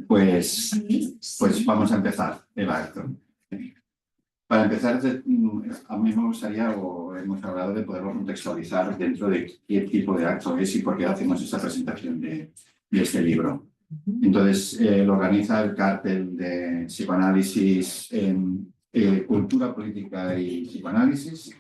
Pues vamos a empezar el acto. Para empezar, a mí me gustaría, o hemos hablado de poderlo contextualizar dentro de qué tipo de acto es y por qué hacemos esta presentación de este libro. Entonces, lo organiza el Cártel de Psicoanálisis en Cultura, Política y Psicoanálisis.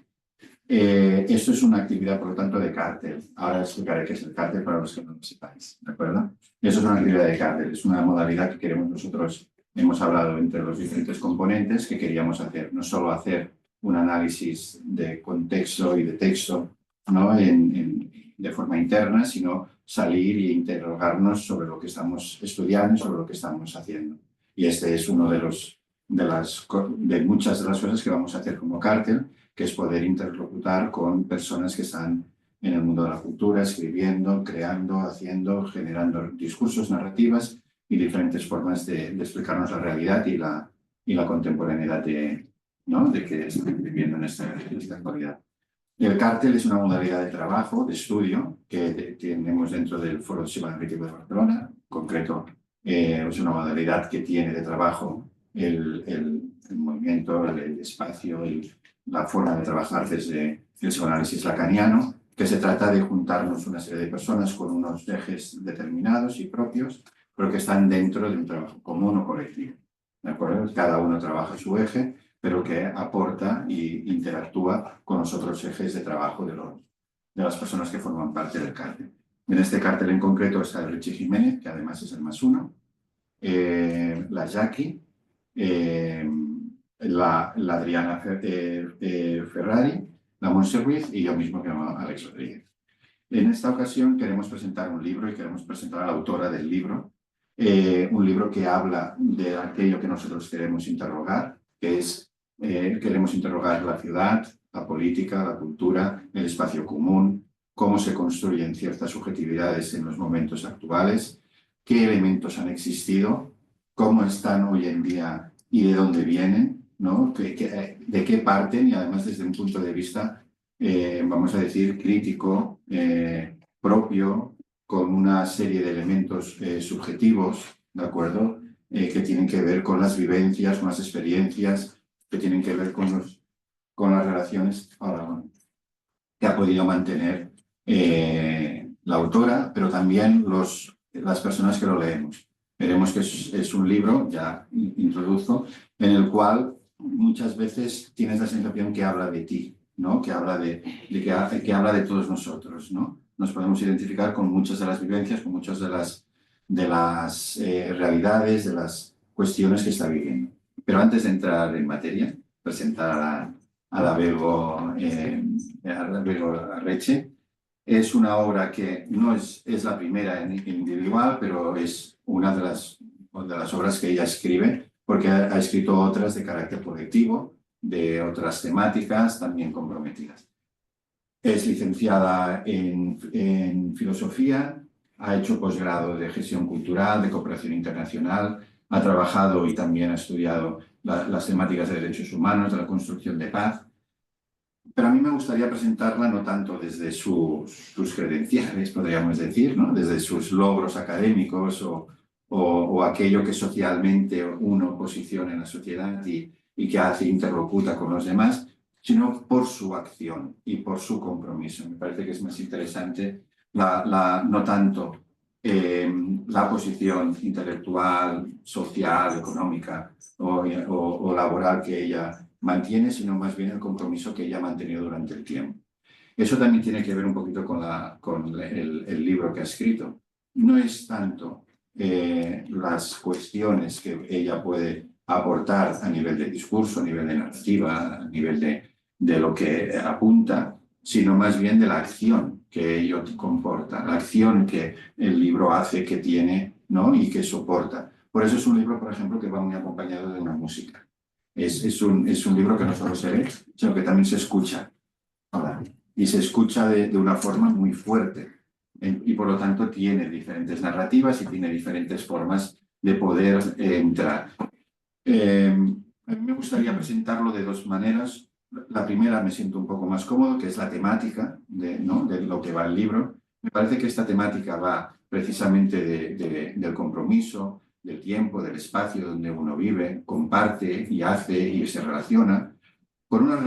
Esto es una actividad, por lo tanto, de cártel. Ahora explicaré qué es el cártel para los que no lo sepáis, ¿de acuerdo? Eso es una actividad de cártel, es una modalidad que queremos nosotros. Hemos hablado entre los diferentes componentes que queríamos hacer, no solo hacer un análisis de contexto y de texto, ¿no? De forma interna, sino salir e interrogarnos sobre lo que estamos estudiando y sobre lo que estamos haciendo. Y este es uno de muchas de las cosas que vamos a hacer como cártel, que es poder interlocutar con personas que están en el mundo de la cultura, escribiendo, creando, haciendo, generando discursos, narrativas y diferentes formas de explicarnos la realidad y la contemporaneidad de que estamos viviendo en esta actualidad. El cártel es una modalidad de trabajo, de estudio, que tenemos dentro del Foro Psicoanalítico de Barcelona. En concreto, es una modalidad que tiene de trabajo el movimiento, el espacio, la forma de trabajar desde el psicoanálisis lacaniano, que se trata de juntarnos una serie de personas con unos ejes determinados y propios, pero que están dentro de un trabajo común o colectivo. ¿De acuerdo? Cada uno trabaja su eje, pero que aporta e interactúa con los otros ejes de trabajo de las personas que forman parte del cártel. En este cártel en concreto está el Richie Jiménez, que además es el +1, la Jackie, la Adriana Ferrari, la Montse Ruiz y yo mismo, que me llamo Alex Rodríguez. En esta ocasión queremos presentar un libro y queremos presentar a la autora del libro, un libro que habla de aquello que nosotros queremos interrogar, que es, queremos interrogar la ciudad, la política, la cultura, el espacio común, cómo se construyen ciertas subjetividades en los momentos actuales, qué elementos han existido, cómo están hoy en día y de dónde vienen, ¿no? De qué parten, y además desde un punto de vista, vamos a decir, crítico, propio, con una serie de elementos subjetivos, ¿de acuerdo? Que tienen que ver con las vivencias, con las experiencias, que tienen que ver con las relaciones que ha podido mantener la autora, pero también las personas que lo leemos. Veremos que es un libro, ya introduzco, en el cual muchas veces tienes la sensación que habla de ti, ¿no? Que habla que habla de todos nosotros, ¿no? Nos podemos identificar con muchas de las vivencias, con muchas de las realidades, de las cuestiones que está viviendo. Pero antes de entrar en materia, presentar a la Bego Arretxe. Es una obra que no es la primera en individual, pero es una de las obras que ella escribe, porque ha escrito otras de carácter colectivo, de otras temáticas también comprometidas. Es licenciada en filosofía, ha hecho posgrado de gestión cultural, de cooperación internacional, ha trabajado y también ha estudiado las temáticas de derechos humanos, de la construcción de paz. Pero a mí me gustaría presentarla no tanto desde sus credenciales, podríamos decir, ¿no? Desde sus logros académicos o aquello que socialmente uno posiciona en la sociedad y que hace interlocuta con los demás, sino por su acción y por su compromiso. Me parece que es más interesante no tanto la posición intelectual, social, económica o laboral que ella mantiene, sino más bien el compromiso que ella ha mantenido durante el tiempo. Eso también tiene que ver un poquito con el libro que ha escrito. No es tanto las cuestiones que ella puede aportar a nivel de discurso, a nivel de narrativa, a nivel de lo que apunta, sino más bien de la acción que ello comporta, la acción que el libro hace, que tiene, ¿no? Y que soporta. Por eso es un libro, por ejemplo, que va muy acompañado de una música. Es un libro que no solo se lee, sino que también se escucha. Y se escucha de una forma muy fuerte. Y por lo tanto tiene diferentes narrativas y tiene diferentes formas de poder entrar. A mí me gustaría presentarlo de dos maneras. la primera me siento un poco más cómodo, que es la temática ¿no? de lo que va el libro. Me parece que esta temática va precisamente del compromiso, del tiempo, del espacio donde uno vive, comparte y hace y se relaciona, con unas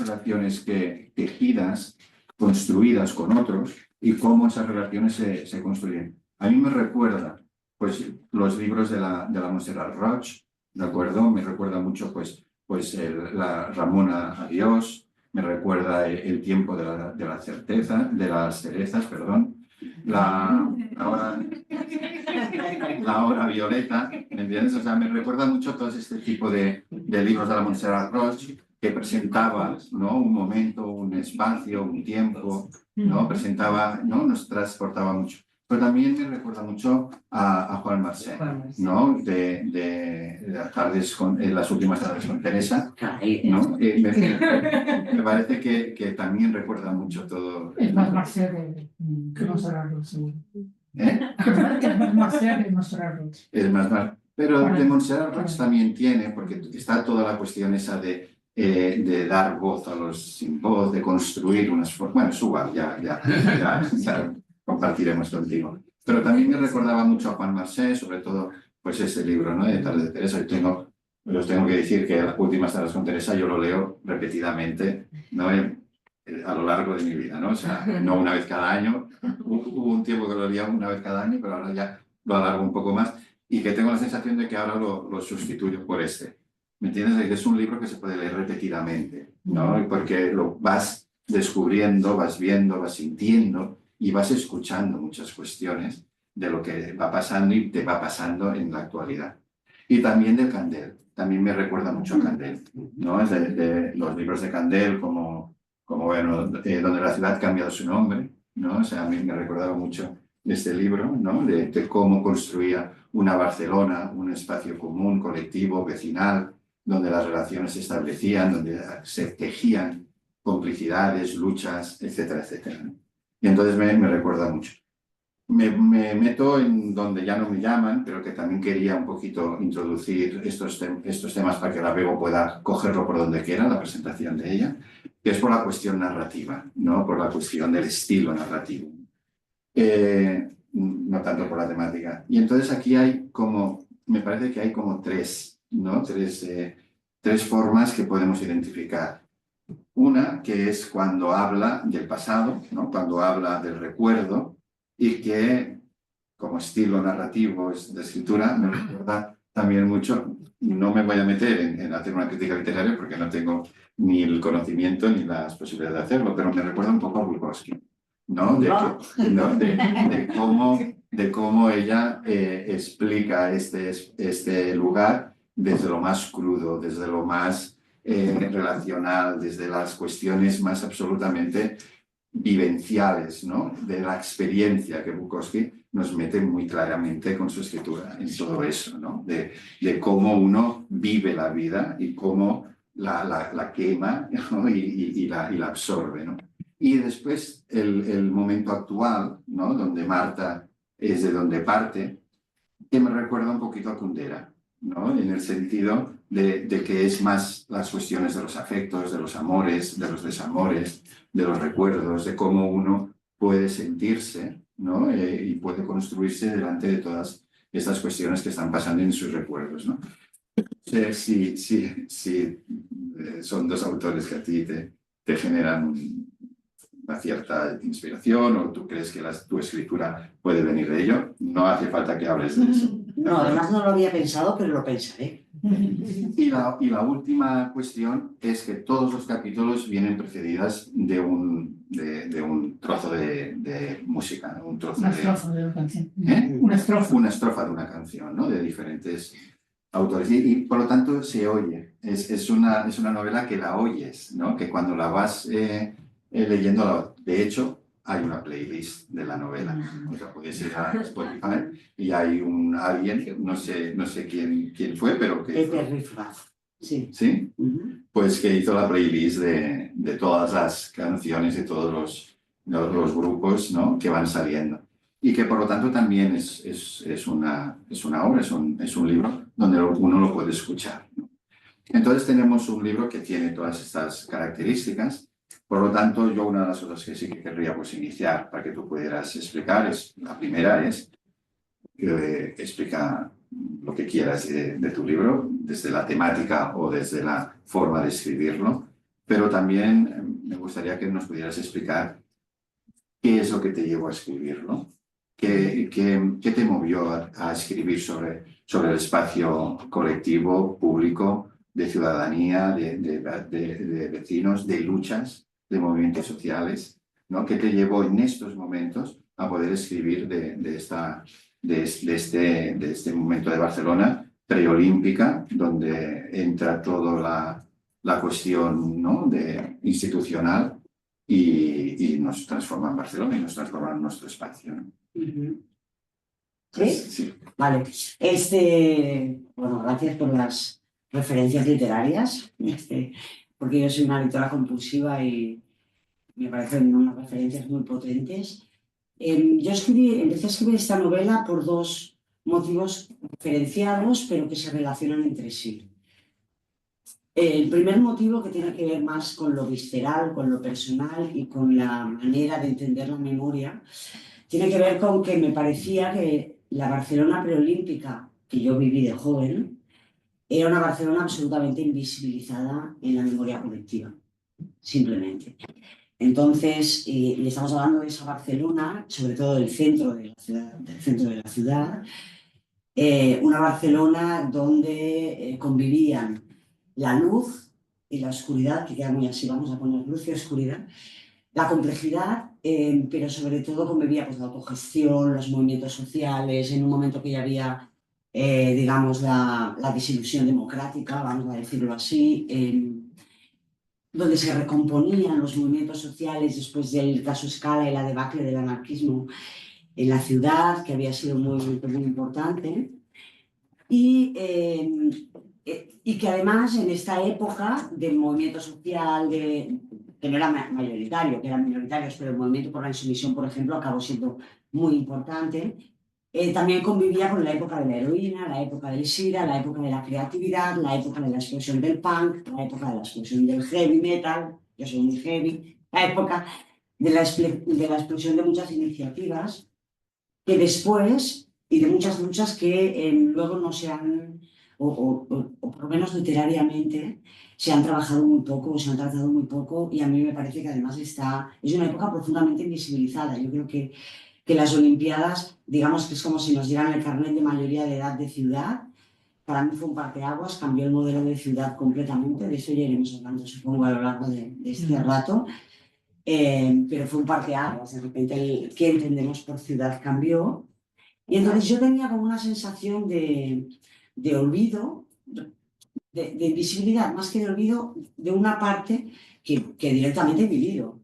relaciones que tejidas, construidas con otros, y cómo esas relaciones se construyen. A mí me recuerda, pues, los libros de la Montserrat Roig, ¿de acuerdo? Me recuerda mucho, pues la Ramona a Dios, me recuerda el tiempo de la certeza, de las cerezas, perdón, la hora violeta, ¿me entiendes? O sea, me recuerda mucho todo este tipo de libros de la Montserrat Roig, que presentaba, ¿no? Un momento, un espacio, un tiempo, ¿no? Presentaba, ¿no? Nos transportaba mucho. Pero también me recuerda mucho a Juan Marcet, ¿no? De las tardes las últimas tardes con Teresa, ¿no? Me parece que también recuerda mucho todo. Es más Marcet que Montserrat Roig, seguro. Es más Marcet que Montserrat Roig. Es más. Pero de Montserrat Roig también tiene, porque está toda la cuestión esa de dar voz a los sin voz, de construir unas formas. Bueno, es igual, ya compartiremos contigo. Pero también me recordaba mucho a Juan Marcet, sobre todo, pues ese libro, ¿no? De Tarde de Teresa. Y os tengo que decir que las últimas tardes con Teresa yo lo leo repetidamente, ¿no? A lo largo de mi vida, ¿no? O sea, no una vez cada año. Hubo un tiempo que lo leía una vez cada año, pero ahora ya lo alargo un poco más, y que tengo la sensación de que ahora lo sustituyo por este. ¿Me entiendes? De que es un libro que se puede leer repetidamente, ¿no? Porque lo vas descubriendo, vas viendo, vas sintiendo y vas escuchando muchas cuestiones de lo que va pasando y te va pasando en la actualidad. Y también de Candel. También me recuerda mucho a Candel, ¿no? Es de los libros de Candel, como bueno, donde la ciudad ha cambiado su nombre, ¿no? O sea, a mí me recordaba mucho este libro, ¿no? De cómo construía una Barcelona, un espacio común, colectivo, vecinal, donde las relaciones se establecían, donde se tejían complicidades, luchas, etcétera, etcétera, ¿no? Y entonces me recuerda mucho. Me meto en donde ya no me llaman, pero que también quería un poquito introducir estos temas para que la Bego pueda cogerlo por donde quiera, la presentación de ella, que es por la cuestión narrativa, ¿no? Por la cuestión del estilo narrativo. No tanto por la temática. Y entonces aquí me parece que hay como tres, ¿no? Tres formas que podemos identificar. Una, que es cuando habla del pasado, ¿no? Cuando habla del recuerdo, y que como estilo narrativo de escritura me recuerda también mucho. No me voy a meter en hacer una crítica literaria porque no tengo ni el conocimiento ni las posibilidades de hacerlo, pero me recuerda un poco a Bukowski, ¿no? De cómo ella explica este lugar desde lo más crudo, desde lo más relacional, desde las cuestiones más absolutamente vivenciales, ¿no? De la experiencia que Bukowski nos mete muy claramente con su escritura en todo eso, ¿no? De cómo uno vive la vida y cómo la quema, ¿no? y la absorbe, ¿no? Y después el momento actual, ¿no? Donde Marta es de donde parte, que me recuerda un poquito a Kundera, ¿no? En el sentido de que es más las cuestiones de los afectos, de los amores, de los desamores, de los recuerdos, de cómo uno puede sentirse, ¿no? Y puede construirse delante de todas estas cuestiones que están pasando en sus recuerdos, ¿no? Sí, son dos autores que a ti te generan una cierta inspiración, o tú crees que tu escritura puede venir de ello, no hace falta que hables de eso. No, además no lo había pensado, pero lo pensaré. Y la última cuestión es que todos los capítulos vienen precedidas de un trozo de música, un trozo una estrofa de una canción. Una estrofa de una canción, ¿no? De diferentes autores. Y por lo tanto se oye. Es una novela que la oyes, ¿no? Que cuando la vas leyendo, de hecho, hay una playlist de la novela. O sea, puedes ir a Spotify y hay alguien, no sé quién fue, pero que... Peter Riffraff, sí. ¿Sí? Pues que hizo la playlist de todas las canciones de todos los grupos, ¿no? Que van saliendo. Y que por lo tanto también es una obra, es un libro donde uno lo puede escuchar, ¿no? Entonces tenemos un libro que tiene todas estas características. Por lo tanto, yo una de las cosas que sí que querría pues, iniciar para que tú pudieras explicar la primera es explica lo que quieras de tu libro, desde la temática o desde la forma de escribirlo, pero también me gustaría que nos pudieras explicar qué es lo que te llevó a escribirlo, qué te movió a escribir sobre el espacio colectivo, público, de ciudadanía, de vecinos, de luchas, de movimientos sociales, ¿no? ¿Qué te llevó en estos momentos a poder escribir de este momento de Barcelona preolímpica, donde entra toda la cuestión, ¿no? Institucional y nos transforma en Barcelona y nos transforma en nuestro espacio, ¿no? ¿Sí? Sí. Vale. Bueno, gracias por las referencias literarias, porque yo soy una lectora compulsiva y me parecen unas referencias muy potentes. Yo empecé a escribir esta novela por dos motivos diferenciados, pero que se relacionan entre sí. El primer motivo, que tiene que ver más con lo visceral, con lo personal y con la manera de entender la memoria, tiene que ver con que me parecía que la Barcelona preolímpica que yo viví de joven era una Barcelona absolutamente invisibilizada en la memoria colectiva, simplemente. Entonces, y estamos hablando de esa Barcelona, sobre todo del centro de la ciudad, una Barcelona donde convivían la luz y la oscuridad, que queda muy así, vamos a poner luz y oscuridad, la complejidad, pero sobre todo convivía pues, la autogestión, los movimientos sociales, en un momento que ya había, digamos, la desilusión democrática, vamos a decirlo así, donde se recomponían los movimientos sociales después del caso Scala y la debacle del anarquismo en la ciudad, que había sido muy importante. Y que además en esta época del movimiento social, que no era mayoritario, que eran minoritarios, pero el movimiento por la insumisión, por ejemplo, acabó siendo muy importante, también convivía con la época de la heroína, la época del SIDA, la época de la creatividad, la época de la explosión del punk, la época de la explosión del heavy metal, yo soy muy heavy, la época de la explosión de muchas iniciativas que después, y de muchas luchas que luego no se han, o por lo menos literariamente, se han trabajado muy poco o se han tratado muy poco, y a mí me parece que además es una época profundamente invisibilizada. Yo creo que las Olimpiadas, digamos que es como si nos dieran el carnet de mayoría de edad de ciudad. Para mí fue un parteaguas, cambió el modelo de ciudad completamente, de eso ya iremos hablando, supongo, a lo largo de este rato. Pero fue un parteaguas, de repente qué entendemos por ciudad cambió. Y entonces yo tenía como una sensación de olvido, de invisibilidad, más que de olvido, de una parte que directamente he vivido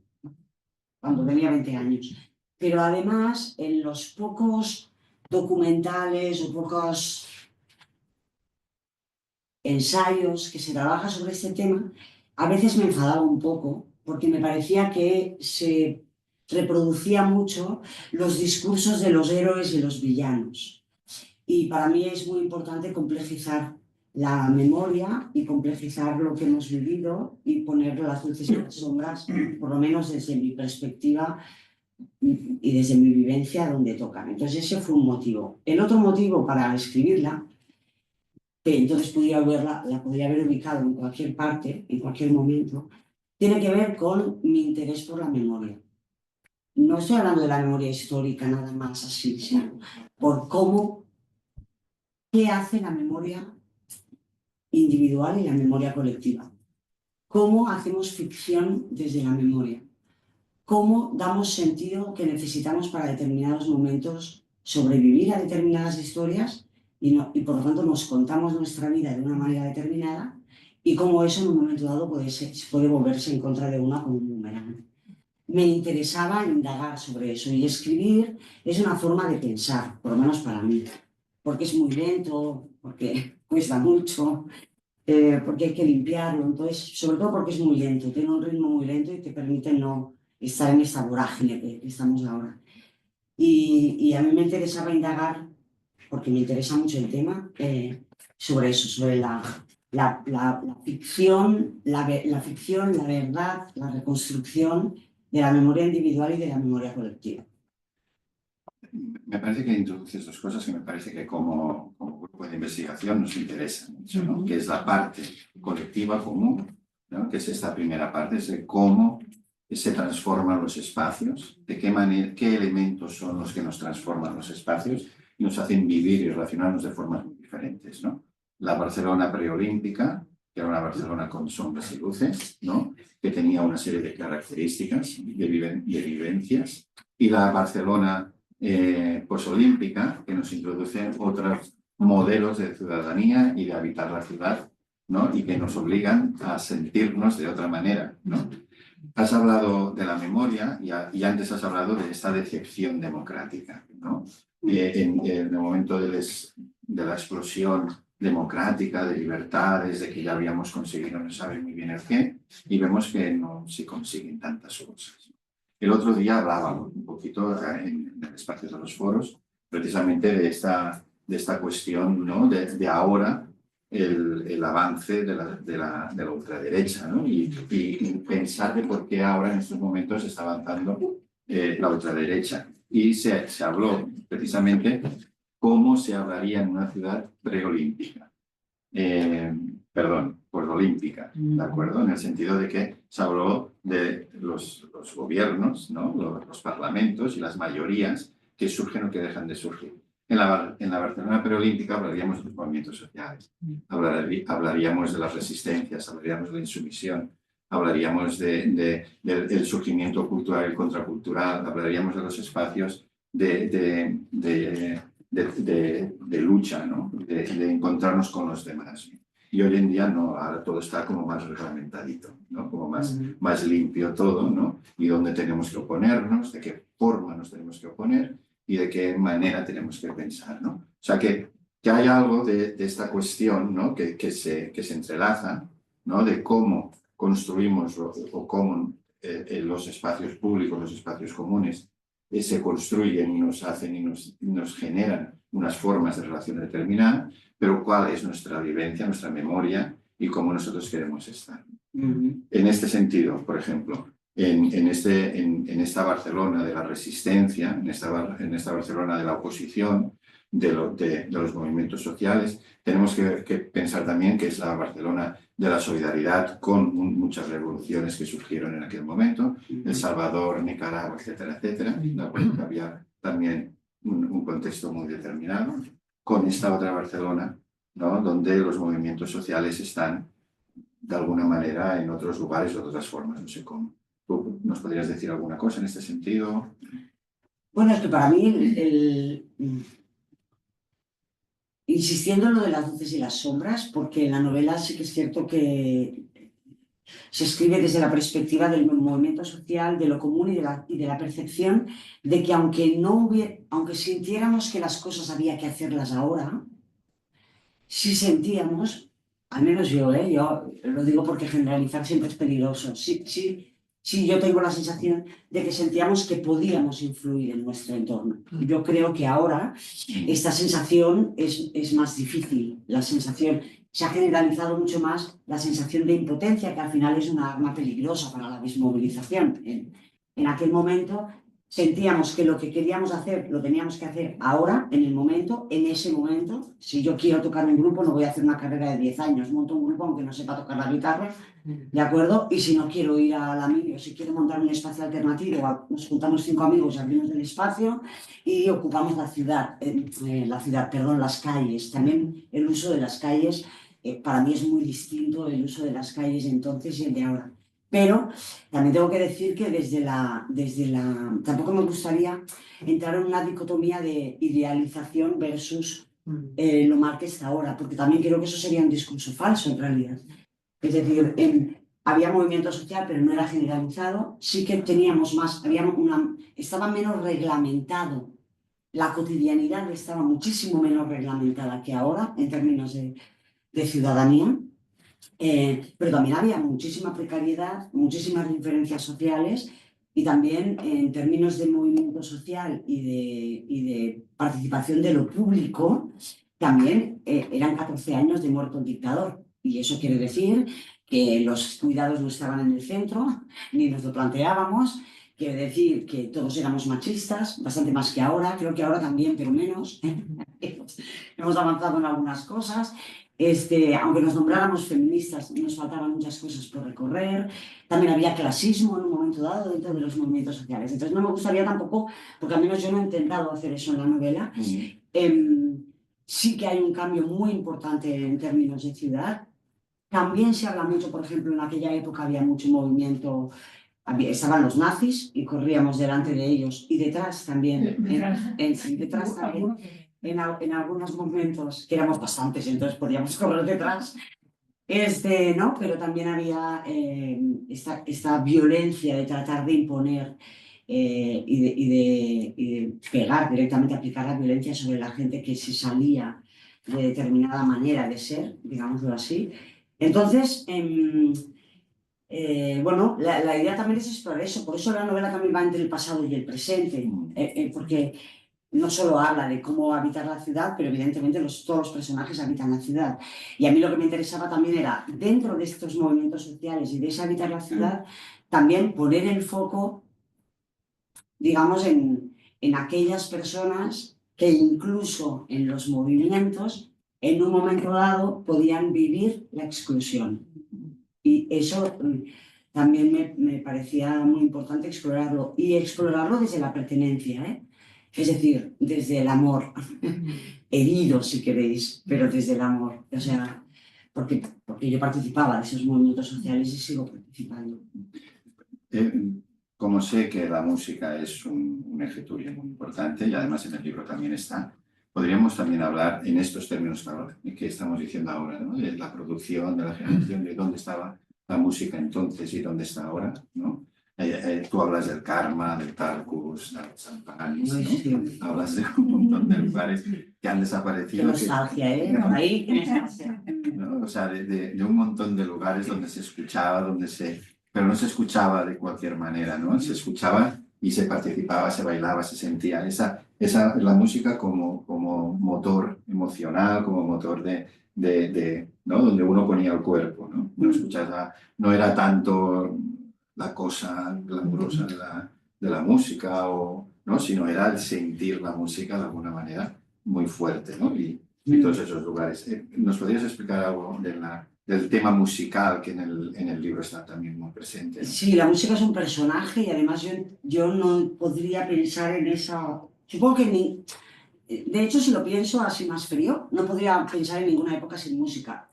cuando tenía 20 años. Pero además, en los pocos documentales o pocos ensayos que se trabaja sobre este tema, a veces me enfadaba un poco porque me parecía que se reproducía mucho los discursos de los héroes y los villanos. Y para mí es muy importante complejizar la memoria y complejizar lo que hemos vivido y poner las luces y las sombras, por lo menos desde mi perspectiva y desde mi vivencia donde tocan. Entonces ese fue un motivo. El otro motivo para escribirla, que entonces la podría haber ubicado en cualquier parte, en cualquier momento, tiene que ver con mi interés por la memoria. No estoy hablando de la memoria histórica nada más así, sino por qué hace la memoria individual y la memoria colectiva. Cómo hacemos ficción desde la memoria. Cómo damos sentido que necesitamos para determinados momentos sobrevivir a determinadas historias y por lo tanto nos contamos nuestra vida de una manera determinada, y cómo eso en un momento dado puede volverse en contra de una como un boomerang. Me interesaba indagar sobre eso, y escribir es una forma de pensar, por lo menos para mí, porque es muy lento, porque cuesta mucho, porque hay que limpiarlo, entonces, sobre todo porque es muy lento, tiene un ritmo muy lento y te permite no estar en esta vorágine que estamos ahora. Y a mí me interesaba indagar, porque me interesa mucho el tema, sobre eso, sobre la ficción, la verdad, la reconstrucción de la memoria individual y de la memoria colectiva. Me parece que introduces dos cosas que me parece que como grupo de investigación nos interesan mucho, ¿no? Que es la parte colectiva común, ¿no? Que es esta primera parte, es de cómo se transforman los espacios, de qué manera, qué elementos son los que nos transforman los espacios y nos hacen vivir y relacionarnos de formas muy diferentes, ¿no? La Barcelona preolímpica, que era una Barcelona con sombras y luces, ¿no? Que tenía una serie de características y de vivencias, y la Barcelona posolímpica, que nos introduce otros modelos de ciudadanía y de habitar la ciudad, ¿no? Y que nos obligan a sentirnos de otra manera, ¿no? Has hablado de la memoria y antes has hablado de esta decepción democrática, ¿no? En el momento de la explosión democrática, de libertades, de que ya habíamos conseguido no sabe muy bien el qué, y vemos que no se consiguen tantas cosas. El otro día hablábamos un poquito en el espacio de los foros, precisamente de esta cuestión, ¿no? De ahora el avance de la ultraderecha, ¿no? Y pensar de por qué ahora en estos momentos está avanzando la ultraderecha. Y se habló precisamente cómo se hablaría en una ciudad preolímpica. Perdón, olímpica, ¿de acuerdo? En el sentido de que se habló de los gobiernos, ¿no? Los parlamentos y las mayorías que surgen o que dejan de surgir. En la Barcelona preolímpica hablaríamos de los movimientos sociales, hablaríamos de las resistencias, hablaríamos de la insumisión, hablaríamos del surgimiento cultural y contracultural, hablaríamos de los espacios de lucha, ¿no? De encontrarnos con los demás. Y hoy en día no, ahora todo está como más reglamentadito, ¿no? Como más limpio todo, ¿no? Y dónde tenemos que oponernos, de qué forma nos tenemos que oponer y de qué manera tenemos que pensar, ¿no? O sea, que hay algo de esta cuestión, ¿no? Que se entrelaza, ¿no? De cómo construimos o cómo los espacios públicos, los espacios comunes, se construyen y nos hacen y nos generan unas formas de relación determinadas, pero cuál es nuestra vivencia, nuestra memoria y cómo nosotros queremos estar. En este sentido, por ejemplo, en esta Barcelona de la resistencia, en esta Barcelona de la oposición, de los movimientos sociales, tenemos que pensar también que es la Barcelona de la solidaridad con muchas revoluciones que surgieron en aquel momento, El Salvador, Nicaragua, etcétera, etcétera, que había también un contexto muy determinado, con esta otra Barcelona, ¿no? Donde los movimientos sociales están de alguna manera en otros lugares o de otras formas, no sé cómo. ¿Tú nos podrías decir alguna cosa en este sentido? Bueno, es que para mí insistiendo en lo de las luces y las sombras, porque en la novela sí que es cierto que se escribe desde la perspectiva del movimiento social, de lo común y de la percepción de que aunque sintiéramos que las cosas había que hacerlas ahora, sí sentíamos, al menos yo lo digo porque generalizar siempre es peligroso, sí, yo tengo la sensación de que sentíamos que podíamos influir en nuestro entorno. Yo creo que ahora esta sensación es más difícil. La sensación se ha generalizado mucho más la sensación de impotencia, que al final es una arma peligrosa para la desmovilización. En aquel momento sentíamos que lo que queríamos hacer lo teníamos que hacer ahora, en el momento, en ese momento. Si yo quiero tocar un grupo, no voy a hacer una carrera de 10 años, monto un grupo aunque no sepa tocar la guitarra, ¿de acuerdo? Y si no quiero ir a la mili, o si quiero montar un espacio alternativo, nos juntamos 5 amigos, abrimos el espacio y ocupamos la ciudad, las calles. También el uso de las calles, para mí es muy distinto el uso de las calles de entonces y el de ahora. Pero también tengo que decir que tampoco me gustaría entrar en una dicotomía de idealización versus lo mal que está ahora, porque también creo que eso sería un discurso falso en realidad. Es decir, había movimiento social, pero no era generalizado. Sí que teníamos más, estaba menos reglamentado. La cotidianidad estaba muchísimo menos reglamentada que ahora en términos de ciudadanía. Pero también había muchísima precariedad, muchísimas diferencias sociales y también en términos de movimiento social y de participación de lo público, también eran 14 años de muerto el dictador. Y eso quiere decir que los cuidados no estaban en el centro, ni nos lo planteábamos. Quiere decir que todos éramos machistas, bastante más que ahora, creo que ahora también, pero menos. Hemos avanzado en algunas cosas. Aunque nos nombráramos feministas, nos faltaban muchas cosas por recorrer. También había clasismo en un momento dado dentro de los movimientos sociales. Entonces no me gustaría tampoco, porque al menos yo no he intentado hacer eso en la novela. Sí que hay un cambio muy importante en términos de ciudad. También se habla mucho, por ejemplo, en aquella época había mucho movimiento, estaban los nazis y corríamos delante de ellos y detrás también, detrás también, en algunos momentos, que éramos bastantes, entonces podíamos correr detrás, ¿no? Pero también había esta violencia de tratar de imponer y de pegar directamente, aplicar la violencia sobre la gente que se salía de determinada manera de ser, digámoslo así. Entonces, bueno, la idea también es explorar eso, por eso la novela también va entre el pasado y el presente, porque no solo habla de cómo habitar la ciudad, pero evidentemente todos los personajes habitan la ciudad. Y a mí lo que me interesaba también era, dentro de estos movimientos sociales y de ese habitar la ciudad, también poner el foco, digamos, en aquellas personas que incluso en los movimientos, en un momento dado, podían vivir la exclusión. Y eso también me parecía muy importante explorarlo, y explorarlo desde la pertenencia, ¿eh? Es decir, desde el amor, herido si queréis, pero desde el amor. O sea, porque yo participaba de esos movimientos sociales y sigo participando. Como sé que la música es un eje tuyo muy importante y además en el libro también está, podríamos también hablar en estos términos que estamos diciendo ahora, ¿no? De la producción, de la generación, de dónde estaba la música entonces y dónde está ahora, ¿no? Tú hablas del Karma, del Tarkus, del San Paganis, ¿no? Hablas de un montón de lugares que han desaparecido. Qué nostalgia, ¿eh? Por ahí, qué nostalgia. ¿No? O sea, de un montón de lugares donde se escuchaba, pero no se escuchaba de cualquier manera, ¿no? Se escuchaba y se participaba, se bailaba, se sentía. La música como motor emocional, como motor ¿no? Donde uno ponía el cuerpo, ¿no? No era tanto la cosa glamurosa de la música, ¿no? Sino era el sentir la música de alguna manera muy fuerte, ¿no? Y todos esos lugares. ¿Nos podrías explicar algo del tema musical que en el libro está también muy presente? Sí, la música es un personaje y además yo no podría pensar en esa... Supongo que de hecho, si lo pienso así más frío, no podría pensar en ninguna época sin música.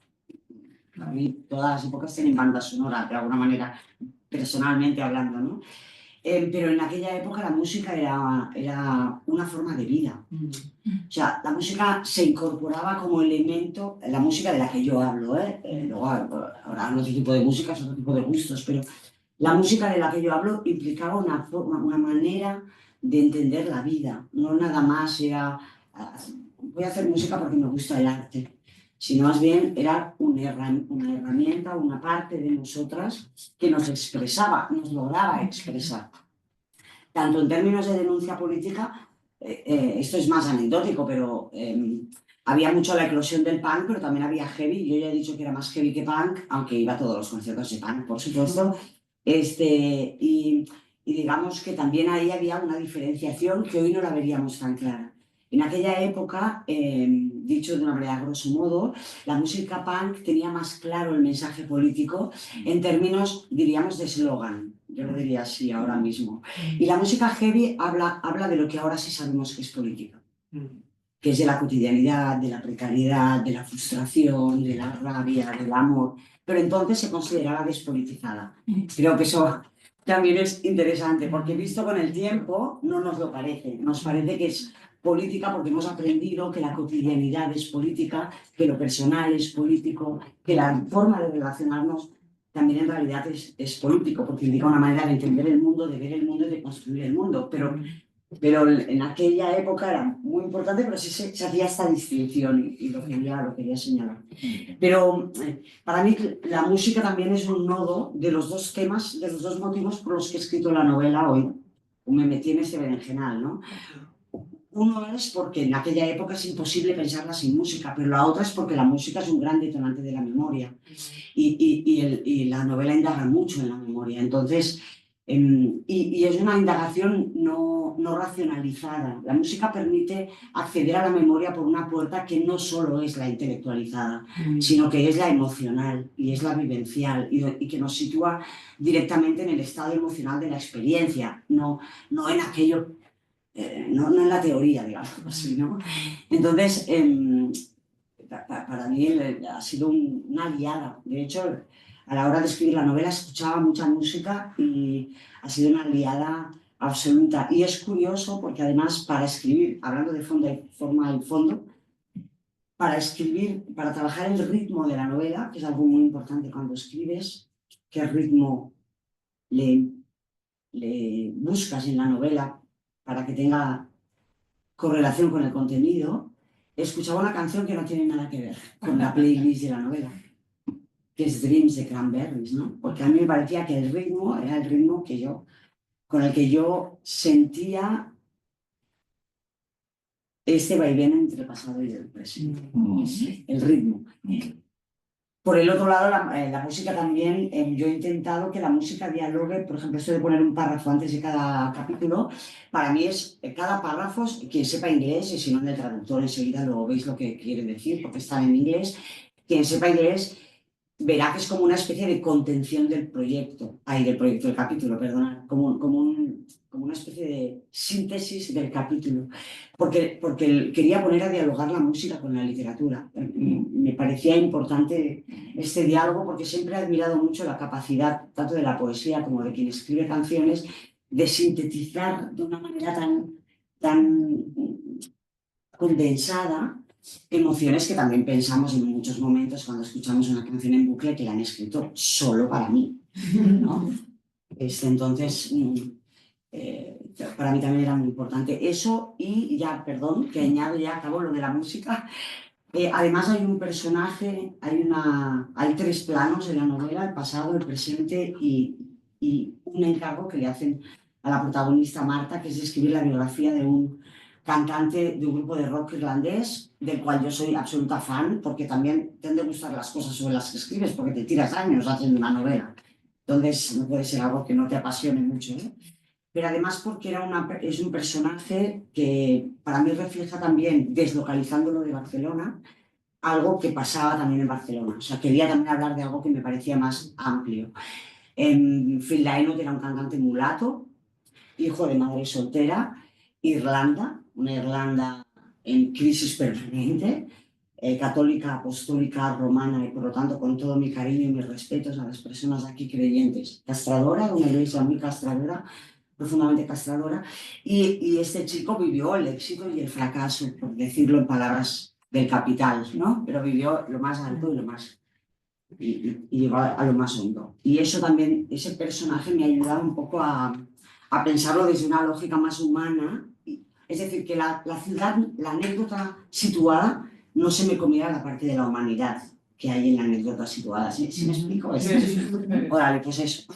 Para mí todas las épocas tienen banda sonora, de alguna manera, personalmente hablando, ¿no? Pero en aquella época la música era una forma de vida. O sea, la música se incorporaba como elemento, la música de la que yo hablo, luego habrá otro tipo de música, otro tipo de gustos, pero la música de la que yo hablo implicaba una manera de entender la vida, no nada más era voy a hacer música porque me gusta el arte, sino más bien era una herramienta, una parte de nosotras que nos expresaba, nos lograba expresar. Tanto en términos de denuncia política, esto es más anecdótico, pero había mucho la eclosión del punk, pero también había heavy. Yo ya he dicho que era más heavy que punk, aunque iba a todos los conciertos de punk, por supuesto. Y digamos que también ahí había una diferenciación que hoy no la veríamos tan clara. En aquella época, dicho de una manera grosso modo, la música punk tenía más claro el mensaje político en términos, diríamos, de eslogan. Yo lo diría así ahora mismo. Y la música heavy habla de lo que ahora sí sabemos que es política, que es de la cotidianidad, de la precariedad, de la frustración, de la rabia, del amor, pero entonces se consideraba despolitizada. Creo que eso también es interesante, porque visto con el tiempo no nos lo parece, nos parece que es política porque hemos aprendido que la cotidianidad es política, que lo personal es político, que la forma de relacionarnos también en realidad es político, porque indica una manera de entender el mundo, de ver el mundo y de construir el mundo, pero en aquella época era muy importante, pero sí se hacía esta distinción y lo quería señalar. Pero para mí la música también es un nodo de los dos temas, de los dos motivos por los que he escrito la novela hoy. Me metí en ese berenjenal, ¿no? Uno es porque en aquella época es imposible pensarla sin música, pero la otra es porque la música es un gran detonante de la memoria y la novela indaga mucho en la memoria. Entonces, y es una indagación no racionalizada. La música permite acceder a la memoria por una puerta que no solo es la intelectualizada, sino que es la emocional y es la vivencial y que nos sitúa directamente en el estado emocional de la experiencia, no en aquello, no en la teoría, digamos así, ¿no? Entonces, para mí ha sido una aliada. De hecho, a la hora de escribir la novela escuchaba mucha música y ha sido una aliada absoluta. Y es curioso porque además para escribir, hablando de forma y fondo, para escribir, para trabajar el ritmo de la novela, que es algo muy importante cuando escribes, qué ritmo le buscas en la novela para que tenga correlación con el contenido, escuchaba una canción que no tiene nada que ver con la playlist de la novela, que es Dreams de Cranberries, ¿no? Porque a mí me parecía que el ritmo era el ritmo con el que yo sentía este vaivén entre el pasado y el presente. El ritmo. Por el otro lado, la música también, yo he intentado que la música dialogue, por ejemplo, esto de poner un párrafo antes de cada capítulo, para mí es cada párrafo, quien sepa inglés, y si no en el traductor enseguida lo veis lo que quiere decir, porque está en inglés, quien sepa inglés verá que es como una especie de contención del proyecto, del capítulo, perdona, como una especie de síntesis del capítulo, porque quería poner a dialogar la música con la literatura. Me parecía importante este diálogo porque siempre he admirado mucho la capacidad, tanto de la poesía como de quien escribe canciones, de sintetizar de una manera tan condensada emociones que también pensamos en muchos momentos cuando escuchamos una canción en bucle que la han escrito solo para mí, ¿no? Entonces, para mí también era muy importante eso y ya, perdón, que añado ya, acabo lo de la música. Además hay un personaje, hay tres planos en la novela, el pasado, el presente y un encargo que le hacen a la protagonista Marta, que es escribir la biografía de un cantante de un grupo de rock irlandés, del cual yo soy absoluta fan, porque también te han de gustar las cosas sobre las que escribes, porque te tiras años haciendo una novela. Entonces no puede ser algo que no te apasione mucho, ¿eh? Pero además porque es un personaje que para mí refleja también, deslocalizándolo de Barcelona, algo que pasaba también en Barcelona. O sea, quería también hablar de algo que me parecía más amplio. Phil Lynott era un cantante mulato, hijo de madre soltera, una Irlanda en crisis permanente, católica, apostólica, romana, y por lo tanto con todo mi cariño y mis respetos a las personas aquí creyentes. Castradora, una iglesia muy castradora, profundamente castradora, y este chico vivió el éxito y el fracaso, por decirlo en palabras del capital, ¿no? Pero vivió lo más alto y llegó a lo más hondo. Y eso también, ese personaje me ha ayudado un poco a pensarlo desde una lógica más humana. Es decir, que la ciudad, la anécdota situada, no se me comiera la parte de la humanidad que hay en la anécdota situada. ¿Sí me explico? Sí. Órale, pues eso.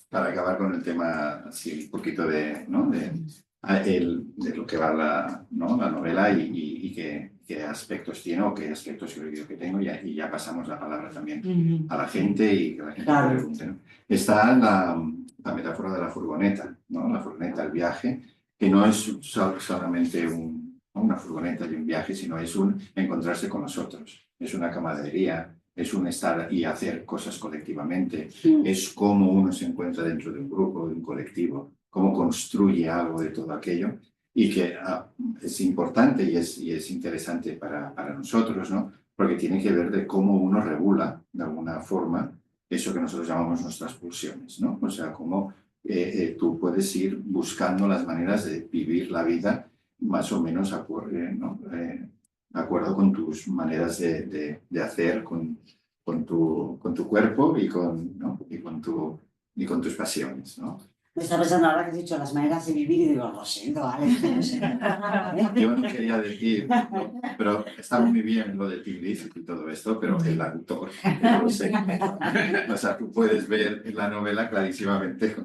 Para acabar con el tema, así un poquito de, ¿no? de lo que va la novela y qué aspectos tiene o qué aspectos creo que tengo, y ya pasamos la palabra también a la gente y que la gente pregunte, ¿no? Está la metáfora de la furgoneta, ¿no? La furgoneta, el viaje, que no es solamente una furgoneta y un viaje, sino es un encontrarse con los otros, es una camaradería, es un estar y hacer cosas colectivamente, es cómo uno se encuentra dentro de un grupo, de un colectivo, cómo construye algo de todo aquello, y que es importante y es interesante para nosotros, ¿no? Porque tiene que ver de cómo uno regula, de alguna forma, eso que nosotros llamamos nuestras pulsiones, ¿no? O sea, cómo tú puedes ir buscando las maneras de vivir la vida más o menos ¿no? De acuerdo con tus maneras de hacer, con tu cuerpo ¿no? y con tus pasiones, ¿no? Me está pensando ahora que has dicho las maneras de vivir y digo, lo siento, Alex. Yo no quería decir, pero está muy bien lo de Tim Leaf y todo esto, pero el autor, no lo sé. O sea, tú puedes ver en la novela clarísimamente.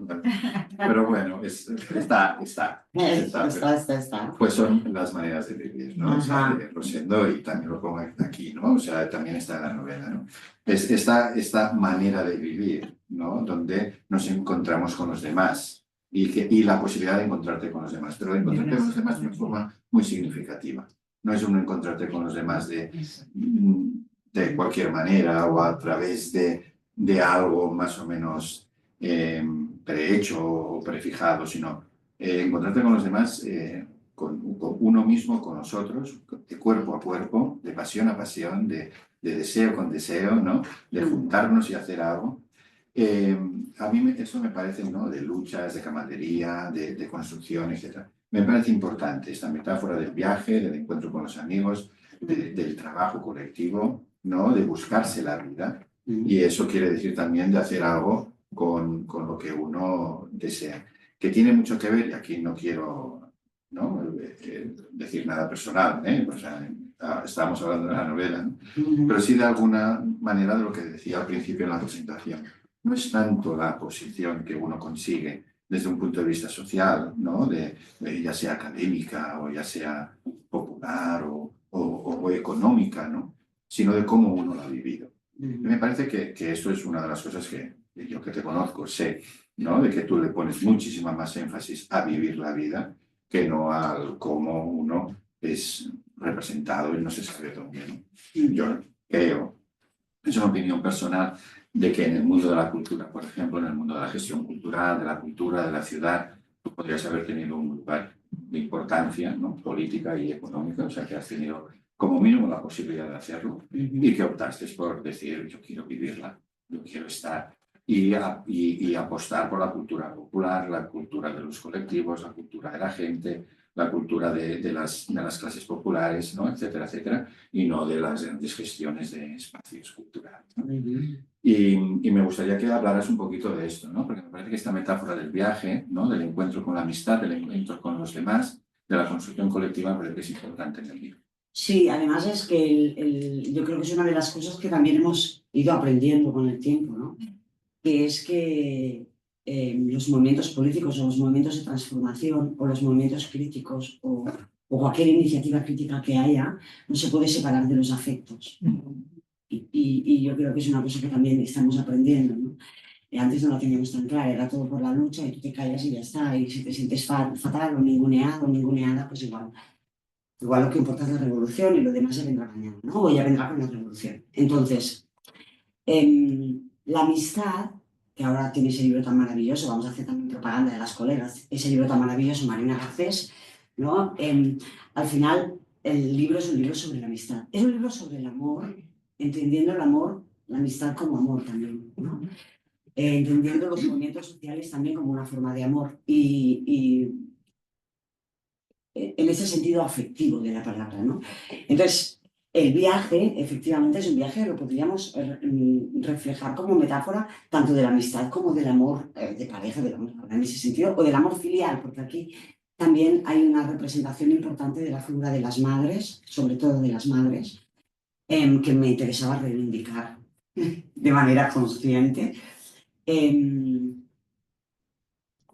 Pero bueno, está. Está. Pues son las maneras de vivir, ¿no? O sea, Ajá. de Rosendo, y también lo pongo aquí, ¿no? O sea, también está en la novela, ¿no? Es esta manera de vivir, ¿no? Donde nos encontramos con los demás y la posibilidad de encontrarte con los demás, pero de encontrarte con los demás de una forma muy significativa. No es un encontrarte con los demás de cualquier manera o a través de algo más o menos prehecho o prefijado, sino encontrarte con los demás, con uno mismo, con nosotros, de cuerpo a cuerpo, de pasión a pasión, de deseo con deseo, ¿no? De juntarnos y hacer algo. A mí eso me parece, ¿no? De luchas, de camaradería, de construcción, etc. Me parece importante esta metáfora del viaje, del encuentro con los amigos, del trabajo colectivo, ¿no? De buscarse la vida. Y eso quiere decir también de hacer algo con lo que uno desea, que tiene mucho que ver, y aquí no quiero, ¿no? Decir nada personal, ¿eh? O sea, estamos hablando de la novela, ¿no? Pero sí de alguna manera de lo que decía al principio en la presentación. No es tanto la posición que uno consigue desde un punto de vista social, ¿no? Ya sea académica o ya sea popular o económica, ¿no? Sino de cómo uno lo ha vivido. Me parece que esto es una de las cosas que yo, que te conozco, sé, ¿no? De que tú le pones muchísima más énfasis a vivir la vida que no al cómo uno es representado y no se sabe dónde, ¿no? Yo creo, es una opinión personal, de que en el mundo de la cultura, por ejemplo, en el mundo de la gestión cultural, de la cultura, de la ciudad, tú podrías haber tenido un lugar de importancia, ¿no? Política y económica, o sea, que has tenido como mínimo la posibilidad de hacerlo y que optaste por decir, yo quiero vivirla, yo quiero estar y apostar por la cultura popular, la cultura de los colectivos, la cultura de la gente, la cultura de las clases populares, ¿no? Etcétera, etcétera, y no de las grandes gestiones de espacios culturales, ¿no? Y me gustaría que hablaras un poquito de esto, ¿no? Porque me parece que esta metáfora del viaje, ¿no? Del encuentro con la amistad, del encuentro con los demás, de la construcción colectiva, me parece que es importante en el libro. Sí, además es que yo creo que es una de las cosas que también hemos ido aprendiendo con el tiempo, ¿no? Que es que los movimientos políticos o los movimientos de transformación o los movimientos críticos o cualquier iniciativa crítica que haya no se puede separar de los afectos. Y yo creo que es una cosa que también estamos aprendiendo, ¿no? Antes no la teníamos tan clara, era todo por la lucha y tú te callas y ya está. Y si te sientes fatal o ninguneado o ninguneada, pues igual lo que importa es la revolución y lo demás ya vendrá mañana, ¿no? O ya vendrá con la revolución. Entonces, la amistad, que ahora tiene ese libro tan maravilloso, vamos a hacer también propaganda de las colegas, ese libro tan maravilloso, Marina Garcés, ¿no? Al final, el libro es un libro sobre la amistad. Es un libro sobre el amor, entendiendo el amor, la amistad como amor también, ¿no? Entendiendo los movimientos sociales también como una forma de amor y en ese sentido afectivo de la palabra, ¿no? Entonces, el viaje, efectivamente, es un viaje, lo podríamos reflejar como metáfora tanto de la amistad como del amor de pareja, del amor en ese sentido, o del amor filial, porque aquí también hay una representación importante de la figura de las madres, sobre todo de las madres, que me interesaba reivindicar de manera consciente.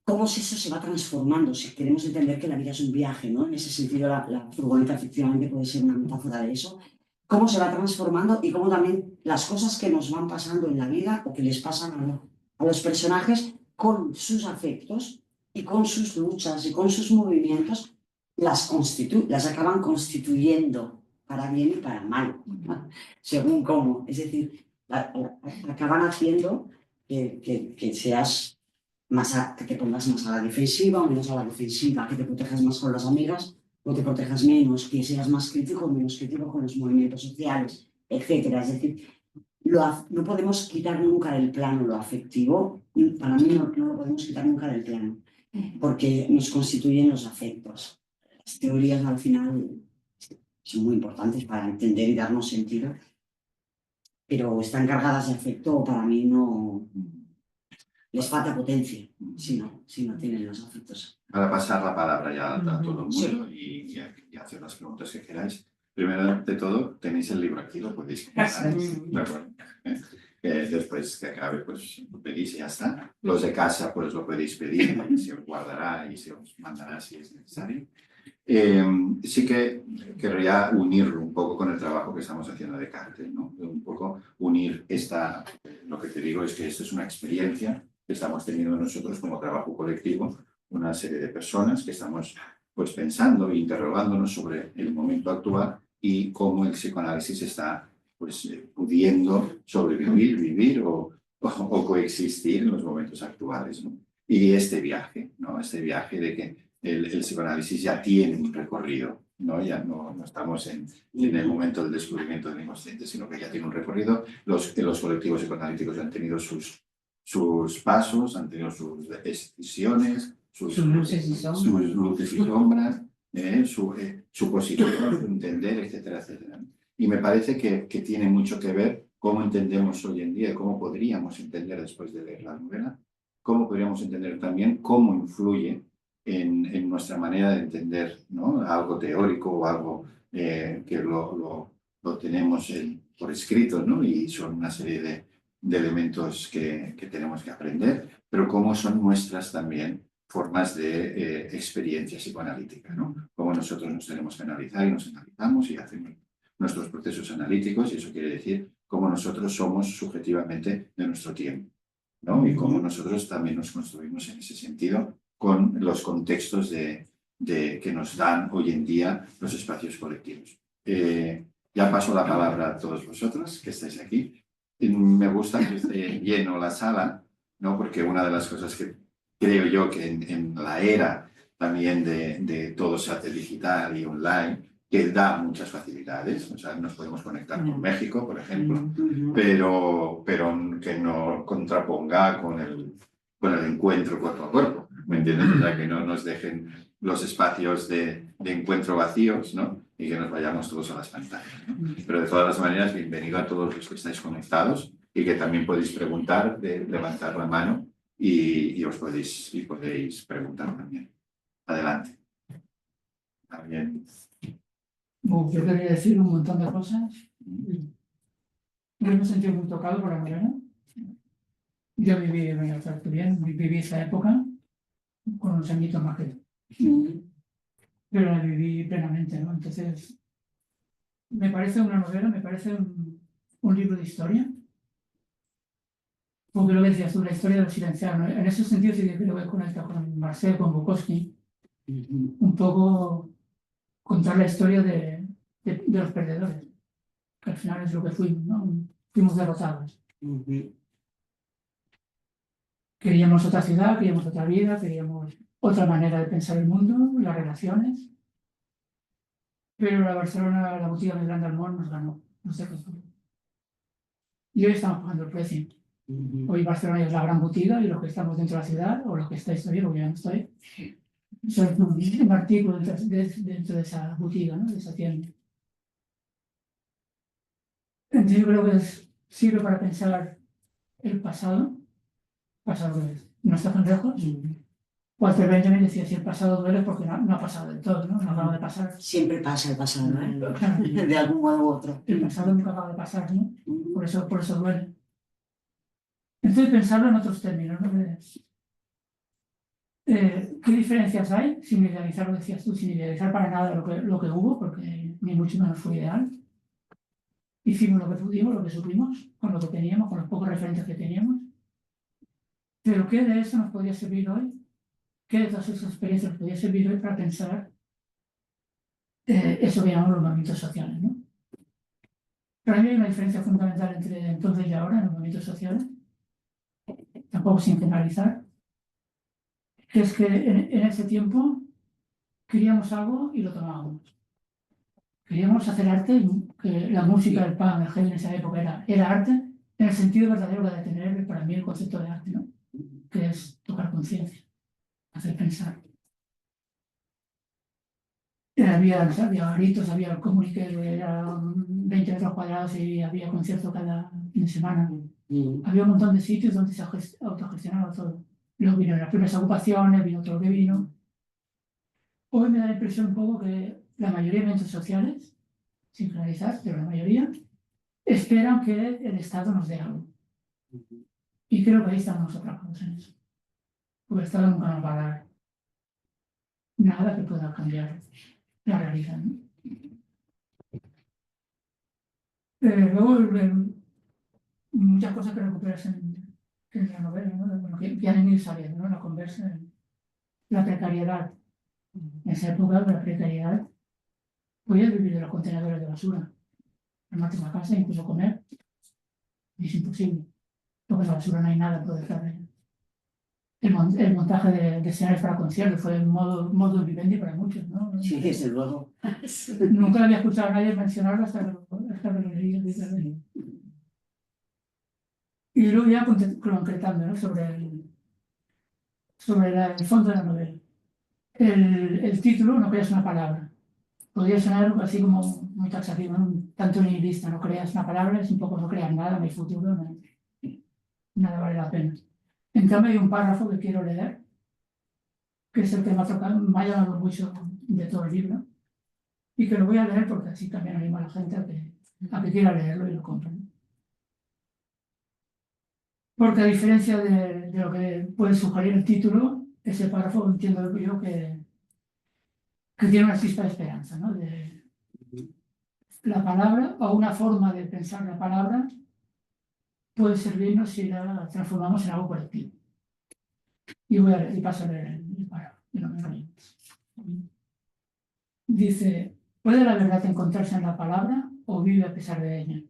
Cómo eso se va transformando, si queremos entender que la vida es un viaje, ¿no? En ese sentido, la furgoneta efectivamente puede ser una metáfora de eso. Cómo se va transformando y cómo también las cosas que nos van pasando en la vida o que les pasan a los personajes con sus afectos y con sus luchas y con sus movimientos, las acaban constituyendo para bien y para mal, ¿no? Según cómo. Es decir, acaban haciendo que seas que te pongas más a la defensiva o menos a la defensiva, que te protejas más con las amigas o te protejas menos, que seas más crítico o menos crítico con los movimientos sociales, etc. Es decir, no podemos quitar nunca del plano lo afectivo, para mí no lo podemos quitar nunca del plano, porque nos constituyen los afectos. Las teorías al final son muy importantes para entender y darnos sentido, pero están cargadas de afecto, para mí no. Les falta potencia si no tienen los afectos. Para pasar la palabra ya a todo el mundo y hacer las preguntas que queráis. Primero de todo, tenéis el libro aquí, lo podéis comprar. ¿De acuerdo? después que acabe, pues lo pedís y ya está. Los de casa, pues lo podéis pedir y se os guardará y se os mandará si es necesario. Sí que querría unirlo un poco con el trabajo que estamos haciendo de Cártel, ¿no? Un poco unir lo que te digo es que esto es una experiencia que estamos teniendo nosotros como trabajo colectivo, una serie de personas que estamos pues pensando e interrogándonos sobre el momento actual y cómo el psicoanálisis está pues pudiendo sobrevivir, vivir o coexistir en los momentos actuales, ¿no? Y este viaje, ¿no? Este viaje de que el psicoanálisis ya tiene un recorrido, ¿no? Ya no estamos en el momento del descubrimiento del inconsciente, sino que ya tiene un recorrido. Los colectivos psicoanalíticos han tenido sus pasos, han tenido sus decisiones, sus luces y sombras, su posición, su entender, etcétera, etcétera. Y me parece que tiene mucho que ver cómo entendemos hoy en día, cómo podríamos entender después de leer la novela, cómo podríamos entender también cómo influye en nuestra manera de entender, ¿no? Algo teórico o algo que lo tenemos por escrito, ¿no? Y son una serie de elementos que tenemos que aprender, pero cómo son nuestras también formas de experiencia psicoanalítica, ¿no? Cómo nosotros nos tenemos que analizar y nos analizamos y hacemos nuestros procesos analíticos, y eso quiere decir cómo nosotros somos subjetivamente de nuestro tiempo, ¿no? Y cómo nosotros también nos construimos en ese sentido con los contextos que nos dan hoy en día los espacios colectivos. Ya paso la palabra a todos vosotros que estáis aquí. Me gusta que esté lleno la sala, ¿no? Porque una de las cosas que creo yo que en la era también de todo se hace digital y online, que da muchas facilidades. O sea, nos podemos conectar con México, por ejemplo, pero que no contraponga con el encuentro cuerpo a cuerpo, ¿me entiendes? O sea, que no nos dejen los espacios de encuentro vacíos, ¿no? Y que nos vayamos todos a las pantallas, ¿no? Pero de todas las maneras, bienvenido a todos los que estáis conectados y que también podéis preguntar, levantar la mano y podéis preguntar también. Adelante. También. Yo quería decir un montón de cosas. Yo me sentí muy tocado por la novela. Yo viví esa época con unos añitos más que tú. Pero la viví plenamente, ¿no? Entonces, me parece una novela, me parece un libro de historia. Porque lo que decías tú, la historia de los silenciados, ¿no? En ese sentido sí que creo que conecta con Marcel, con Bukowski, un poco contar la historia de los perdedores, que al final es lo que fuimos, ¿no? Fuimos derrotados. Queríamos otra ciudad, queríamos otra vida, queríamos otra manera de pensar el mundo, las relaciones, pero la Barcelona, la botiga de Gran Dalmón nos ganó, nos dejó. Y hoy estamos pagando el precio. Hoy Barcelona es la gran botiga y los que estamos dentro de la ciudad, o los que estáis todavía, porque ya no estoy, soy un artículo dentro de esa botiga, ¿no? De esa tienda. Entonces yo creo que sirve para pensar el pasado no está tan lejos. Walter Benjamin decía, si el pasado duele porque no ha pasado del todo, ¿no? No acaba de pasar. Siempre pasa el pasado, ¿eh? Claro. De algún modo u otro. El pasado nunca acaba de pasar, ¿no? Por eso duele. Entonces pensarlo en otros términos, ¿no? ¿Qué diferencias hay? Sin idealizar, lo decías tú, sin idealizar para nada lo que hubo, porque ni mucho menos fue ideal. Hicimos lo que pudimos, lo que supimos, con lo que teníamos, con los pocos referentes que teníamos. Pero ¿qué de eso nos podría servir hoy? ¿Qué de todas esas experiencias nos podría servir hoy para pensar eso que llamamos los movimientos sociales, ¿no? Para mí hay una diferencia fundamental entre entonces y ahora en los movimientos sociales, tampoco sin generalizar, que es que en ese tiempo queríamos algo y lo tomábamos. Queríamos hacer arte, que la música, el punk, el heavy en esa época era arte, en el sentido verdadero de tener para mí el concepto de arte, ¿no? Que es tocar conciencia, hacer pensar. Había garitos, había el comunique de 20 metros cuadrados y había concierto cada fin de semana. Había un montón de sitios donde se autogestionaba todo. Luego vinieron las primeras ocupaciones, vino todo lo que vino. Hoy me da la impresión un poco que la mayoría de movimientos sociales, sin generalizar, pero la mayoría, esperan que el Estado nos dé algo. Y creo que ahí estamos atrapados en eso. Porque el Estado nunca nos va a dar nada que pueda cambiar la realidad, ¿no? Luego, muchas cosas que recuperas en la novela, ¿no? Bueno, que han ido saliendo, ¿no? La conversa, la precariedad. En esa época, la precariedad, podías vivir de los contenedores de basura. Armarte una casa, incluso comer, y es imposible. Porque en la basura no hay nada por detrás de ella. El montaje de escenarios para conciertos fue un modo vivendi para muchos, ¿no? Sí, desde luego. Nunca había escuchado a nadie mencionarlo hasta que lo leí en Wikipedia. Y luego ya concretando, ¿no? sobre el fondo de la novela. El título no creas una palabra. Podría sonar así como muy taxativo, ¿no? Un tanto nihilista. No creas una palabra, es un poco no creas nada, no hay futuro, nada vale la pena. En cambio hay un párrafo que quiero leer, que es el que me ha llamado mucho de todo el libro, y que lo voy a leer porque así también animo a la gente a que quiera leerlo y lo compre. Porque a diferencia de lo que puede sugerir el título, ese párrafo entiendo yo que tiene una chispa de esperanza, ¿no? De la palabra o una forma de pensar la palabra puede servirnos si la transformamos en algo colectivo. Y paso a leer el párrafo. Dice, ¿puede la verdad encontrarse en la palabra o vive a pesar de ella?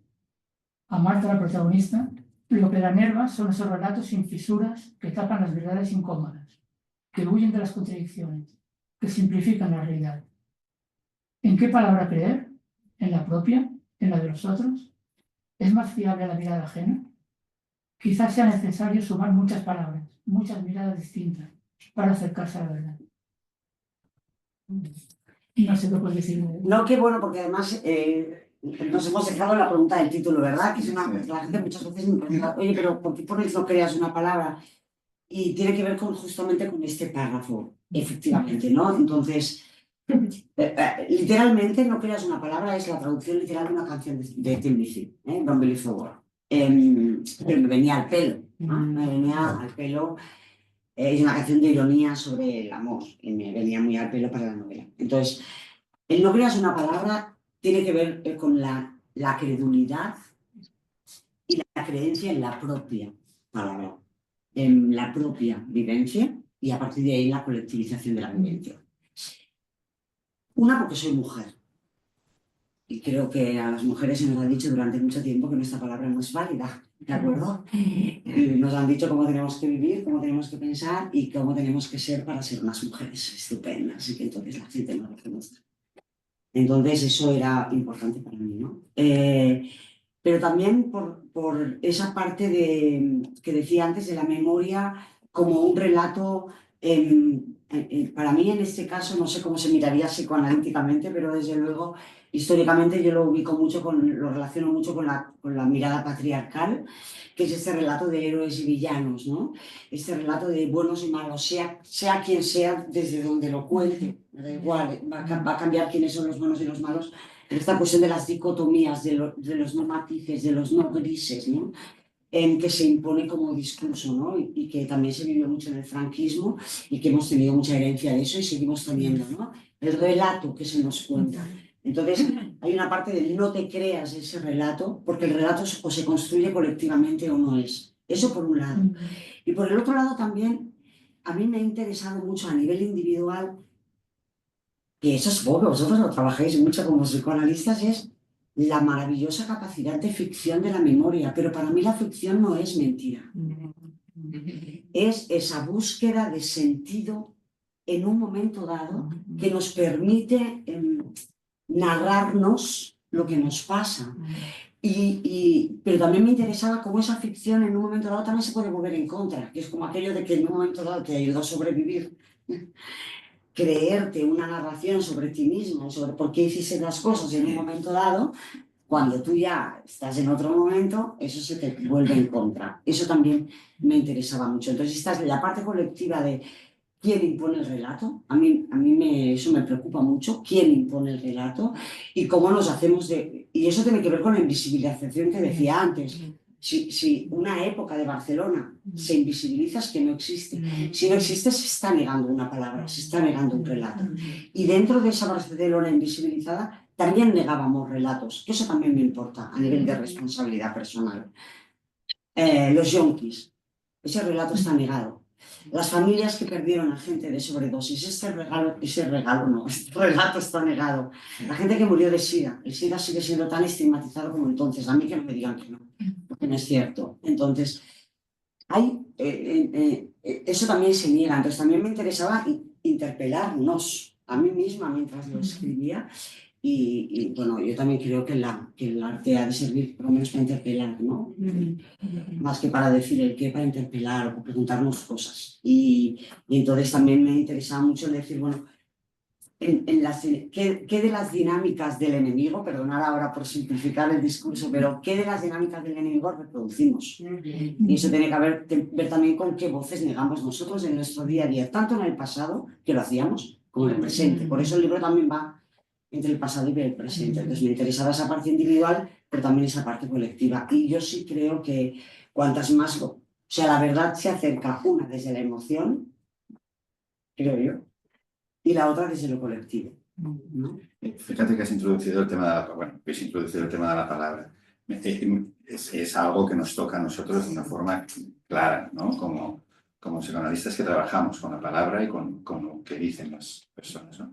A Marta, la protagonista, lo que la enerva son esos relatos sin fisuras que tapan las verdades incómodas, que huyen de las contradicciones, que simplifican la realidad. ¿En qué palabra creer? ¿En la propia? ¿En la de los otros? ¿Es más fiable la mirada ajena? Quizás sea necesario sumar muchas palabras, muchas miradas distintas, para acercarse a la verdad. No sé qué puedes decir. No, qué bueno, porque además nos hemos dejado la pregunta del título, ¿verdad? Que es la gente muchas veces me pregunta, oye, pero ¿por qué pones no creas una palabra? Y tiene que ver justamente con este párrafo, efectivamente, ¿no? Entonces, literalmente, no creas una palabra, es la traducción literal de una canción de Tim Lizzy, Don't Believe the Word. Pero me venía al pelo, ¿no? Me venía al pelo. Es una canción de ironía sobre el amor y me venía muy al pelo para la novela. Entonces, el no creas una palabra tiene que ver con la credulidad y la creencia en la propia palabra, en la propia vivencia y a partir de ahí la colectivización de la vivencia. Una, porque soy mujer. Y creo que a las mujeres se nos ha dicho durante mucho tiempo que nuestra palabra no es válida, ¿de acuerdo? Nos han dicho cómo tenemos que vivir, cómo tenemos que pensar y cómo tenemos que ser para ser unas mujeres estupendas. Y que entonces la gente no lo reconoce. Entonces eso era importante para mí, ¿no? Pero también por esa parte que decía antes de la memoria como un relato, para mí en este caso, no sé cómo se miraría psicoanalíticamente, pero desde luego históricamente yo lo ubico mucho, lo relaciono mucho con la mirada patriarcal, que es este relato de héroes y villanos, ¿no? Este relato de buenos y malos, sea quien sea, desde donde lo cuente, da igual, va a cambiar quiénes son los buenos y los malos. Esta cuestión de las dicotomías, de los no matices, de los no grises, ¿no? En que se impone como discurso, ¿no? Y que también se vivió mucho en el franquismo y que hemos tenido mucha herencia de eso y seguimos teniendo, ¿no? El relato que se nos cuenta. Entonces, hay una parte de no te creas ese relato, porque el relato o se construye colectivamente o no es. Eso por un lado. Y por el otro lado también, a mí me ha interesado mucho a nivel individual, que eso supongo que vosotros lo trabajáis mucho como psicoanalistas, es la maravillosa capacidad de ficción de la memoria. Pero para mí la ficción no es mentira. Es esa búsqueda de sentido en un momento dado que nos permite narrarnos lo que nos pasa. Pero también me interesaba cómo esa ficción en un momento dado también se puede volver en contra, que es como aquello de que en un momento dado te ayudó a sobrevivir. Creerte una narración sobre ti mismo, sobre por qué hiciste las cosas en un momento dado, cuando tú ya estás en otro momento, eso se te vuelve en contra. Eso también me interesaba mucho. Entonces, esta es la parte colectiva de quién impone el relato. A mí eso me preocupa mucho, quién impone el relato y cómo nos hacemos de... Y eso tiene que ver con la invisibilización que decía antes. Si una época de Barcelona se invisibiliza, es que no existe. Si no existe, se está negando una palabra, se está negando un relato. Y dentro de esa Barcelona invisibilizada también negábamos relatos, que eso también me importa a nivel de responsabilidad personal. Los yonkis, ese relato está negado. Las familias que perdieron a gente de sobredosis, este relato está negado. La gente que murió de SIDA, el SIDA sigue siendo tan estigmatizado como entonces. A mí que no me digan que no, porque no es cierto. Entonces, eso también se niega. Entonces, también me interesaba interpelarnos a mí misma mientras lo escribía. Y bueno, yo también creo que el arte ha de servir por lo menos para interpelar, ¿no? Más que para decir el qué, para interpelar o preguntarnos cosas. Y entonces también me interesaba mucho el decir, bueno, ¿qué de las dinámicas del enemigo, perdonad ahora por simplificar el discurso, pero qué de las dinámicas del enemigo reproducimos? Y eso tiene que ver también con qué voces negamos nosotros en nuestro día a día, tanto en el pasado, que lo hacíamos, como en el presente. Por eso el libro también va entre el pasado y el presente. Entonces me interesaba esa parte individual, pero también esa parte colectiva. Y yo sí creo que cuantas más, o sea, la verdad se acerca una desde la emoción, creo yo, y la otra desde lo colectivo, ¿no? Fíjate que has introducido el tema de la palabra. Es algo que nos toca a nosotros de una forma clara, ¿no? Como psicoanalistas que trabajamos con la palabra y con lo que dicen las personas, ¿no?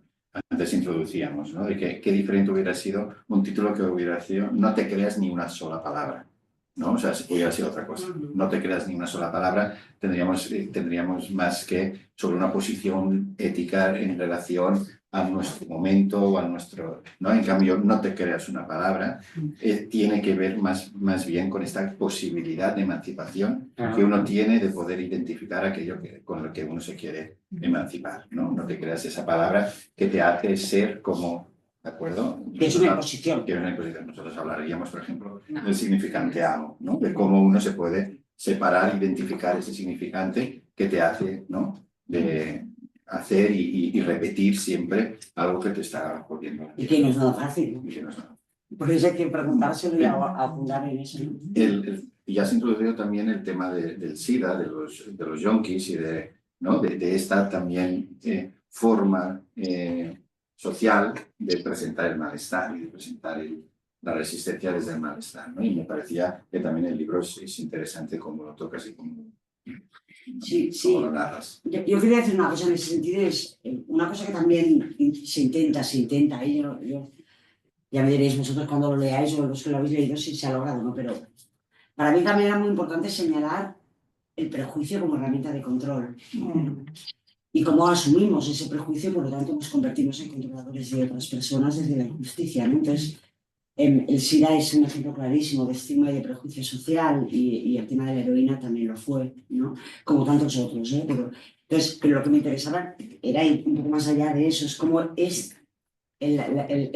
Antes introducíamos, ¿no? De qué diferente hubiera sido un título que hubiera sido "No te creas ni una sola palabra", ¿no? O sea, si hubiera sido otra cosa. No te creas ni una sola palabra, tendríamos más que sobre una posición ética en relación a nuestro momento o a nuestro, ¿no? En cambio, no te creas una palabra, tiene que ver más bien con esta posibilidad de emancipación que uno tiene de poder identificar aquello con lo que uno se quiere emancipar, ¿no? No te creas esa palabra que te hace ser como, ¿de acuerdo? Que es una imposición. Que es una imposición. Nosotros hablaríamos, por ejemplo, del significante amo, ¿no? De cómo uno se puede separar, identificar ese significante que te hace, ¿no? De hacer y repetir siempre algo que te está poniendo. Y que no es nada fácil. Y que no es nada. Por eso hay que preguntárselo y abundar en eso, ¿no? Y has introducido también el tema del SIDA, de los yonkis y ¿no? de esta también forma social de presentar el malestar y de presentar la resistencia desde el malestar, ¿no? Y me parecía que también el libro es interesante cómo lo tocas y cómo lo narras. Yo quería decir una cosa en ese sentido, es una cosa que también se intenta, y yo ya me diréis vosotros cuando lo leáis o los que lo habéis leído si se ha logrado o no, pero para mí también era muy importante señalar el prejuicio como herramienta de control. Y cómo asumimos ese prejuicio, por lo tanto nos convertimos en controladores de otras personas desde la injusticia, ¿no? Entonces, el SIDA es un ejemplo clarísimo de estigma y de prejuicio social y el tema de la heroína también lo fue, ¿no? Como tantos otros, ¿eh? Pero lo que me interesaba era ir un poco más allá de eso, es cómo el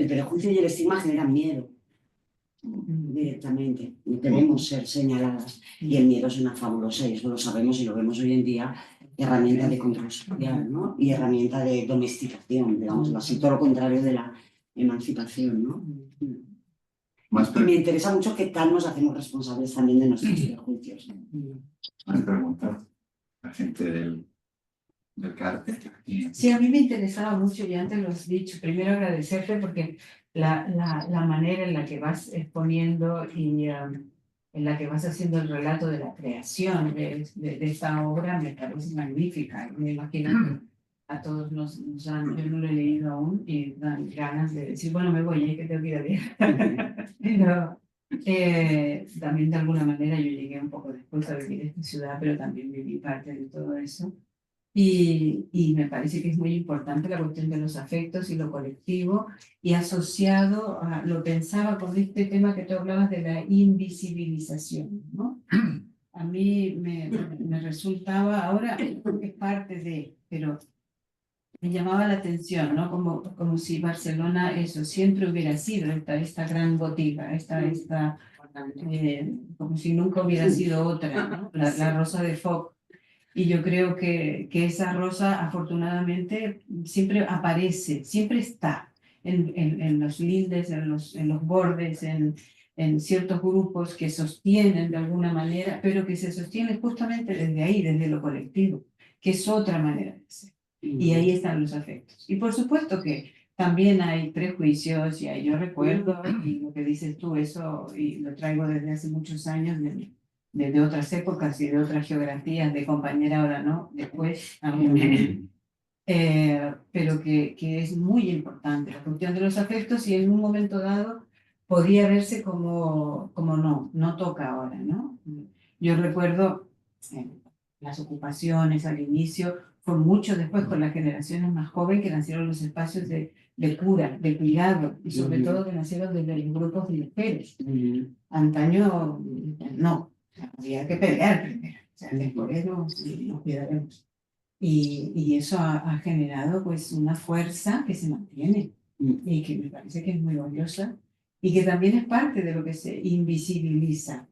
prejuicio y el estigma generan miedo directamente, debemos ser señaladas y el miedo es una fabulosa, y eso lo sabemos y lo vemos hoy en día, herramienta de control social, ¿no? Y herramienta de domesticación, digamos así, todo lo contrario de la emancipación, ¿no? Y me interesa mucho qué tal nos hacemos responsables también de nuestros prejuicios. Más preguntas, la gente del cártel. Sí, a mí me interesaba mucho, y antes lo has dicho, primero agradecerte porque la manera en la que vas exponiendo y en la que vas haciendo el relato de la creación de esta obra me parece magnífica. Me imagino que a todos nos dan, yo no lo he leído aún y dan ganas de decir, bueno, me voy, que tengo que ir a leer. Pero también de alguna manera yo llegué un poco después a vivir en esta ciudad, pero también viví parte de todo eso. Y me parece que es muy importante la cuestión de los afectos y lo colectivo, y asociado, lo pensaba con este tema que tú hablabas de la invisibilización, ¿no? A mí me resultaba, ahora es parte de, pero me llamaba la atención, ¿no? Como si Barcelona, eso, siempre hubiera sido esta gran botiga, como si nunca hubiera sido otra, ¿no? La Rosa de Foc. Y yo creo que esa rosa, afortunadamente, siempre aparece, siempre está en los lindes, en los bordes, en en ciertos grupos que sostienen de alguna manera, pero que se sostienen justamente desde ahí, desde lo colectivo, que es otra manera de ser. Y ahí están los afectos. Y por supuesto que también hay prejuicios, y yo recuerdo, y lo que dices tú, eso, y lo traigo desde hace muchos años, desde otras épocas y de otras geografías, de compañera ahora no, después, pero que es muy importante la cuestión de los afectos, y en un momento dado podía verse como no toca ahora, ¿no? Yo recuerdo las ocupaciones al inicio, fue mucho después con las generaciones más jóvenes que nacieron los espacios de cura, de cuidado, y sobre todo que nacieron desde los grupos de mujeres. Antaño, no, había que pelear primero, o sea, después nos cuidaremos. Y eso ha generado pues una fuerza que se mantiene y que me parece que es muy valiosa y que también es parte de lo que se invisibiliza.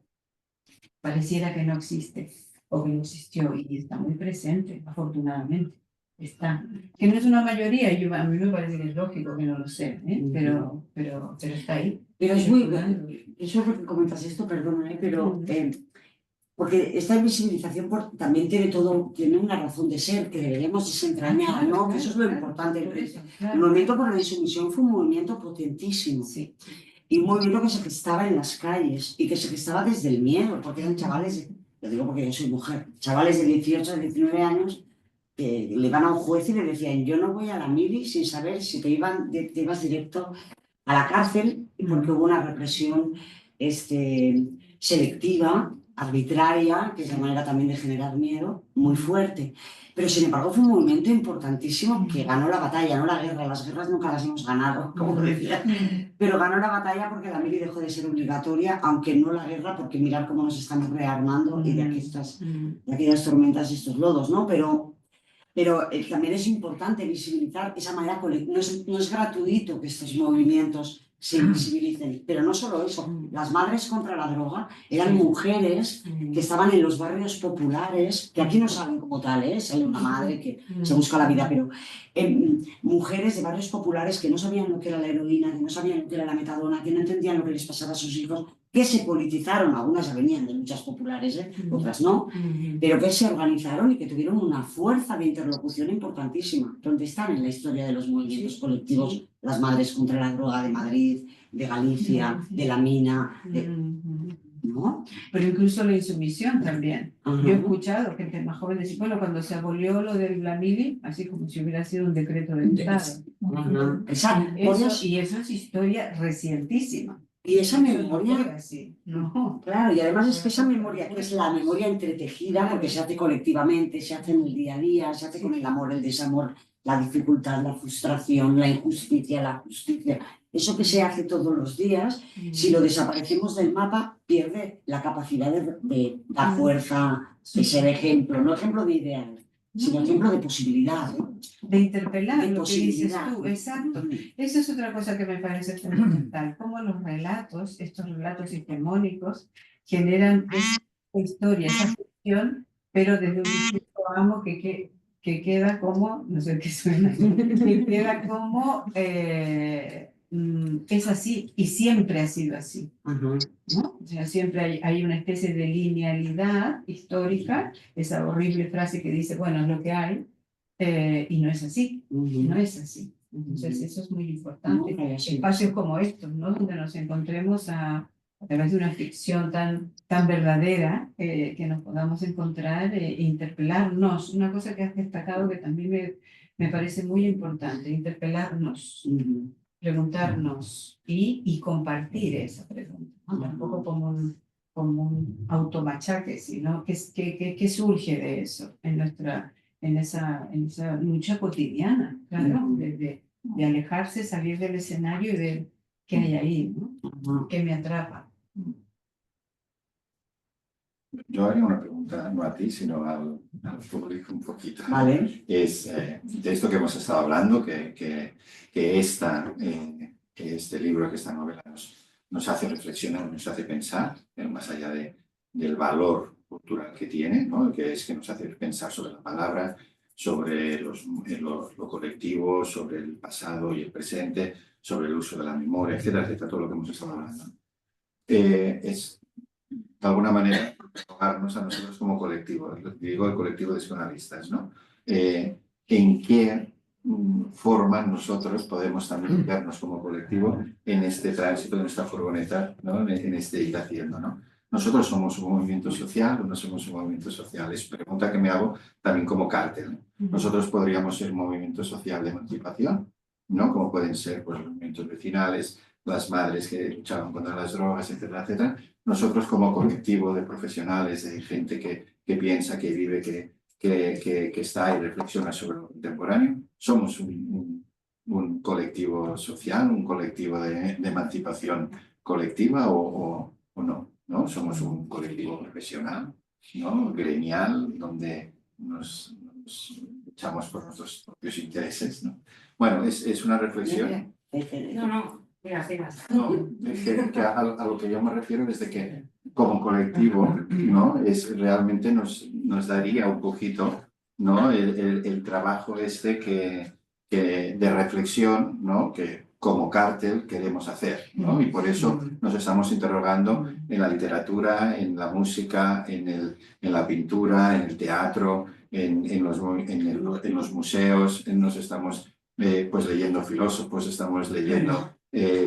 Pareciera que no existe o que no existió y está muy presente, afortunadamente. Está. Que no es una mayoría, a mí me parece que es lógico que no lo sea, pero está ahí. Pero es muy... Eso es lo que comentas esto, perdona, pero... porque esta invisibilización tiene una razón de ser que deberíamos desentrañar, ¿no? Claro, Que eso es lo importante. El movimiento por la insumisión fue un movimiento potentísimo. Sí. Y un movimiento que se gestaba en las calles y que se gestaba desde el miedo, porque eran chavales, lo digo porque yo soy mujer, chavales de 18 a 19 años que le van a un juez y le decían: yo no voy a la mili sin saber si te ibas directo a la cárcel, porque hubo una represión selectiva, arbitraria, que es la manera también de generar miedo, muy fuerte. Pero sin embargo fue un movimiento importantísimo que ganó la batalla, no la guerra. Las guerras nunca las hemos ganado, como decía. Pero ganó la batalla porque la mili dejó de ser obligatoria, aunque no la guerra, porque mirar cómo nos estamos rearmando y de aquí las tormentas y estos lodos, ¿no? Pero también es importante visibilizar esa manera colectiva. No es gratuito que estos movimientos se visibilicen, pero no solo eso. Las madres contra la droga eran mujeres que estaban en los barrios populares, que aquí no salen como tal, sale una madre que se busca la vida, pero mujeres de barrios populares que no sabían lo que era la heroína, que no sabían lo que era la metadona, que no entendían lo que les pasaba a sus hijos, que se politizaron, algunas ya venían de luchas populares, otras no, pero que se organizaron y que tuvieron una fuerza de interlocución importantísima, donde están en la historia de los movimientos colectivos las madres contra la droga de Madrid, de Galicia, de la mina, ¿no? Pero incluso la insumisión también. Yo he escuchado gente más joven decir, bueno, cuando se abolió lo de la mili, así como si hubiera sido un decreto del Estado. Exacto. Y eso es historia recientísima. Y esa memoria, no. Claro, y además es que esa memoria, que es la memoria entretejida, porque se hace colectivamente, se hace en el día a día, se hace con el amor, el desamor, la dificultad, la frustración, la injusticia, la justicia. Eso que se hace todos los días, si lo desaparecemos del mapa, pierde la capacidad de dar fuerza, de ser ejemplo, no ejemplo de ideal, sino ejemplo de posibilidad. De interpelar de lo que dices tú, exacto. Esa es otra cosa que me parece fundamental, cómo los relatos, estos relatos hegemónicos, generan esa historia, esa ficción, pero desde un discurso amo que queda como, no sé qué suena, que queda como es así y siempre ha sido así, ¿no? O sea, siempre hay una especie de linealidad histórica, esa horrible frase que dice, bueno, es lo que hay, y no es así, no es así. Entonces eso es muy importante. Espacios como estos, ¿no? Donde nos encontremos a través de una ficción tan verdadera, que nos podamos encontrar e interpelarnos. Una cosa que has destacado que también me parece muy importante, interpelarnos, preguntarnos y compartir esa pregunta, ¿no? Tampoco como un automachaque, sino ¿qué surge de eso en esa lucha cotidiana, claro, de alejarse, salir del escenario y ver qué hay ahí, ¿no? ¿Qué me atrapa? Yo haría una pregunta, no a ti, sino al público un poquito. Vale. Es de esto que hemos estado hablando, que este libro, que esta novela nos hace reflexionar, nos hace pensar, más allá del valor cultural que tiene, ¿no? Que es que nos hace pensar sobre la palabra, sobre lo colectivo, sobre el pasado y el presente, sobre el uso de la memoria, etcétera, etcétera, todo lo que hemos estado hablando. es, de alguna manera, interrogarnos a nosotros como colectivo, digo el colectivo de psicoanalistas, ¿no? ¿En qué forma nosotros podemos también vernos como colectivo en este tránsito, en esta furgoneta, ¿no? En este ir haciendo, ¿no? Nosotros somos un movimiento social o no somos un movimiento social. Es pregunta que me hago también como cártel. Nosotros podríamos ser un movimiento social de emancipación, ¿no? Como pueden ser pues, los movimientos vecinales, las madres que luchaban contra las drogas, etcétera, etcétera. Nosotros como colectivo de profesionales, de gente que piensa, que vive, que está y reflexiona sobre lo contemporáneo, somos un colectivo social, un colectivo de emancipación colectiva o no, ¿no? Somos un colectivo profesional, ¿no? Gremial, donde nos luchamos por nuestros propios intereses, ¿no? Bueno, es una reflexión. No, digas. No, es que a lo que yo me refiero es de que como colectivo, ¿no? Realmente nos daría un poquito, ¿no? El trabajo de reflexión, ¿no? Que como cártel queremos hacer, ¿no? Y por eso nos estamos interrogando en la literatura, en la música, en la pintura, en el teatro, en los museos, nos estamos pues leyendo filósofos, estamos leyendo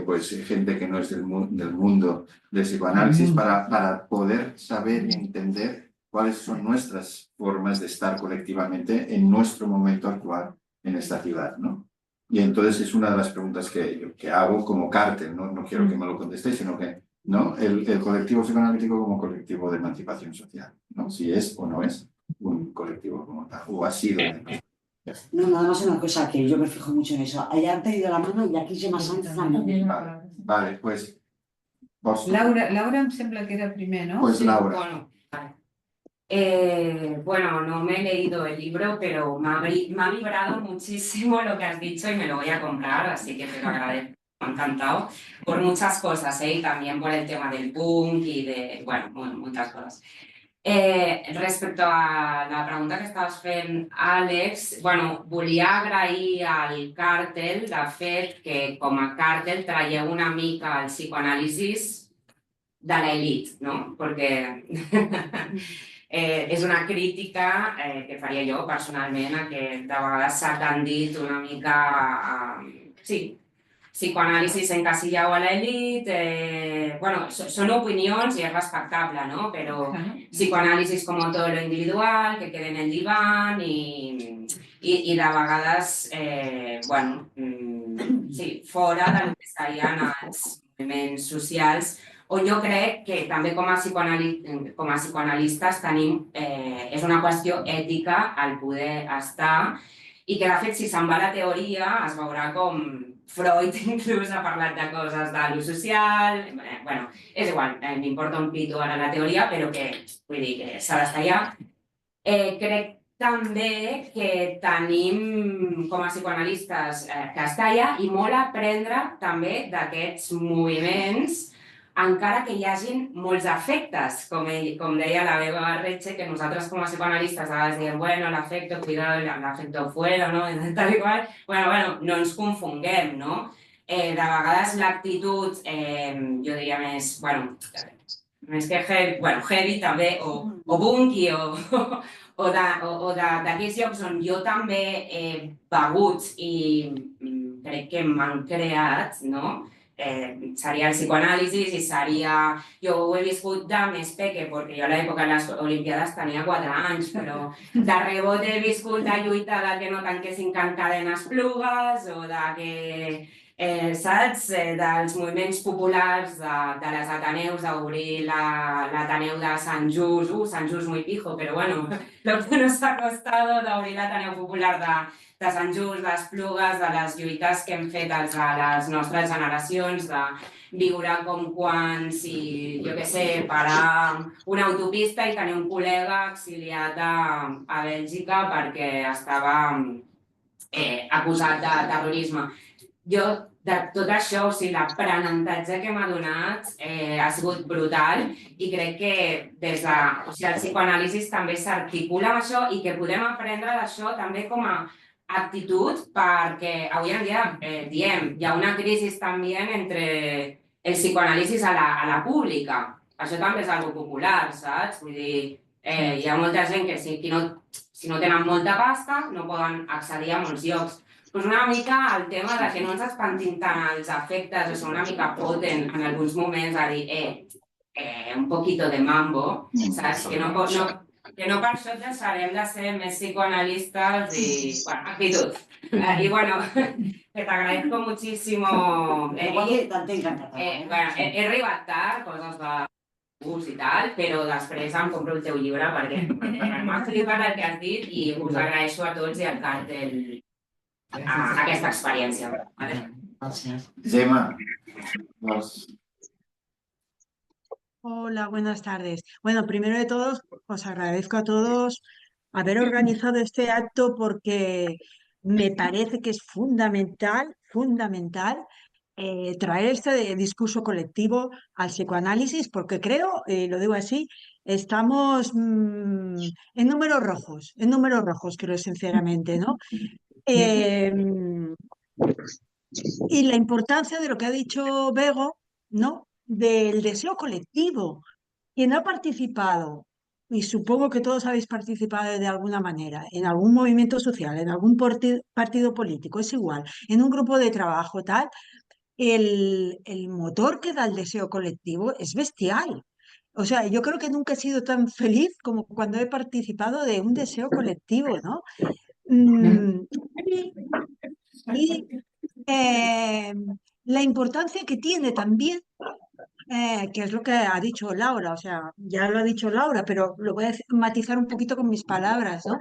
pues gente que no es del mundo del psicoanálisis para poder saber y entender cuáles son nuestras formas de estar colectivamente en nuestro momento actual en esta ciudad, ¿no? Y entonces es una de las preguntas que hago como cártel, ¿no? No quiero que me lo contestéis, sino que, ¿no? El colectivo psicoanalítico como colectivo de emancipación social, ¿no? Si es o no es un colectivo como tal, o ha sido. No, nada más una cosa que yo me fijo mucho en eso. Allá han pedido la mano y aquí Gemma Sánchez también. Vale, pues... Laura em sembla que era primer, ¿no? Pues Sí, Laura. bueno, vale. Bueno, no me he leído el libro, pero me ha vibrado muchísimo lo que has dicho y me lo voy a comprar, así que te lo agradezco. Me ha encantado por muchas cosas, ¿eh? Y también por el tema del punk y de, bueno, muchas cosas. Respecto a la pregunta que estaves fent, Àlex, bueno, volia agrair al càrtel, de fet, que com a càrtel traieu una mica el psicoanàlisis de l'elit, no? Perquè és una crítica que faria jo personalment a que de vegades s'ha tendit una mica a... Sí, psicoanàlisis encasillado a l'elit, bueno, són opinions i és respectable, no? Però psicoanàlisis com todo lo individual, que quede en el diván i de vegades, bueno, sí, fora del que serien els moviments socials, on jo crec que també com a psicoanalistes tenim, és una qüestió ètica el poder estar i que, de fet, si se'n va a la teoria, es veurà com Freud inclús ha parlat de coses de lo social... Bueno, és igual, m'importa un pito ara la teoria, però que, vull dir, que s'ha d'estar allà. Crec també que tenim, com a psicoanalistes, que estar allà i molt aprendre també d'aquests moviments, encara que hi hagin molts efectes, com deia la Beba Retxe, que nosaltres com a psicoanalistes a vegades diem, bueno, l'afecto, cuidado, l'afecto fuera, no? Tal i qual. Bueno, no ens confonguem, no? De vegades l'actitud, jo diria més, bueno, més que heavy també, o bunky, o d'aquells llocs on jo també he begut i crec que m'han creat, no? Seria el psicoanàlisis i seria... Jo ho he viscut de més peque, perquè jo a l'època de les Olimpiades tenia 4 anys, però de rebot he viscut la lluita de que no tanquessin cadenes plugues o de que, saps, dels moviments populars de les Ateneus, d'obrir l'Ateneu de Sant Just, Sant Just muy pijo, però bueno, lo que nos ha costado d'obrir l'Ateneu Popular de Sant Just, les plugues, de les lluites que hem fet a les nostres generacions, de viure com quan, si, jo què sé, parar una autopista i tenir un col·lega exiliat a Bèlgica perquè estava acusat de terrorisme. Jo, de tot això, o sigui, l'aprenentatge que m'ha donat ha sigut brutal i crec que des de... O sigui, el psicoanàlisis també s'articula amb això i que podem aprendre d'això també com a actitud perquè avui en dia diem, hi ha una crisi també entre el psicoanàlisi a la pública. Això també és algo popular, saps? Vull dir, hi ha molta gent que si no tenen molta pasta no poden accedir a molts llocs. Pues una mica el tema de que no ens espantin tant els efectes o són una mica potent en alguns moments a dir un poquito de mambo, saps? Que no per això deixarem de ser més psicoanalistas y, bueno, actitud. Y bueno, que te agradezco muchísimo. Bueno, he arribat tard, coses de gust i tal, però després em compro el teu llibre perquè m'ha flipat el que has dit i us agraeixo a tots i al càrtel aquesta experiència. Gemma, Hola, buenas tardes. Bueno, primero de todo, os agradezco a todos haber organizado este acto porque me parece que es fundamental traer este discurso colectivo al psicoanálisis porque creo, lo digo así, estamos en números rojos, creo sinceramente, ¿no? Y la importancia de lo que ha dicho Bego, ¿no? Del deseo colectivo. Quien ha participado, y supongo que todos habéis participado de alguna manera, en algún movimiento social, en algún partido político, es igual, en un grupo de trabajo, tal, el motor que da el deseo colectivo es bestial. O sea, yo creo que nunca he sido tan feliz como cuando he participado de un deseo colectivo, ¿no? Y la importancia que tiene también, que es lo que ha dicho Laura, o sea, ya lo ha dicho Laura, pero lo voy a matizar un poquito con mis palabras, ¿no?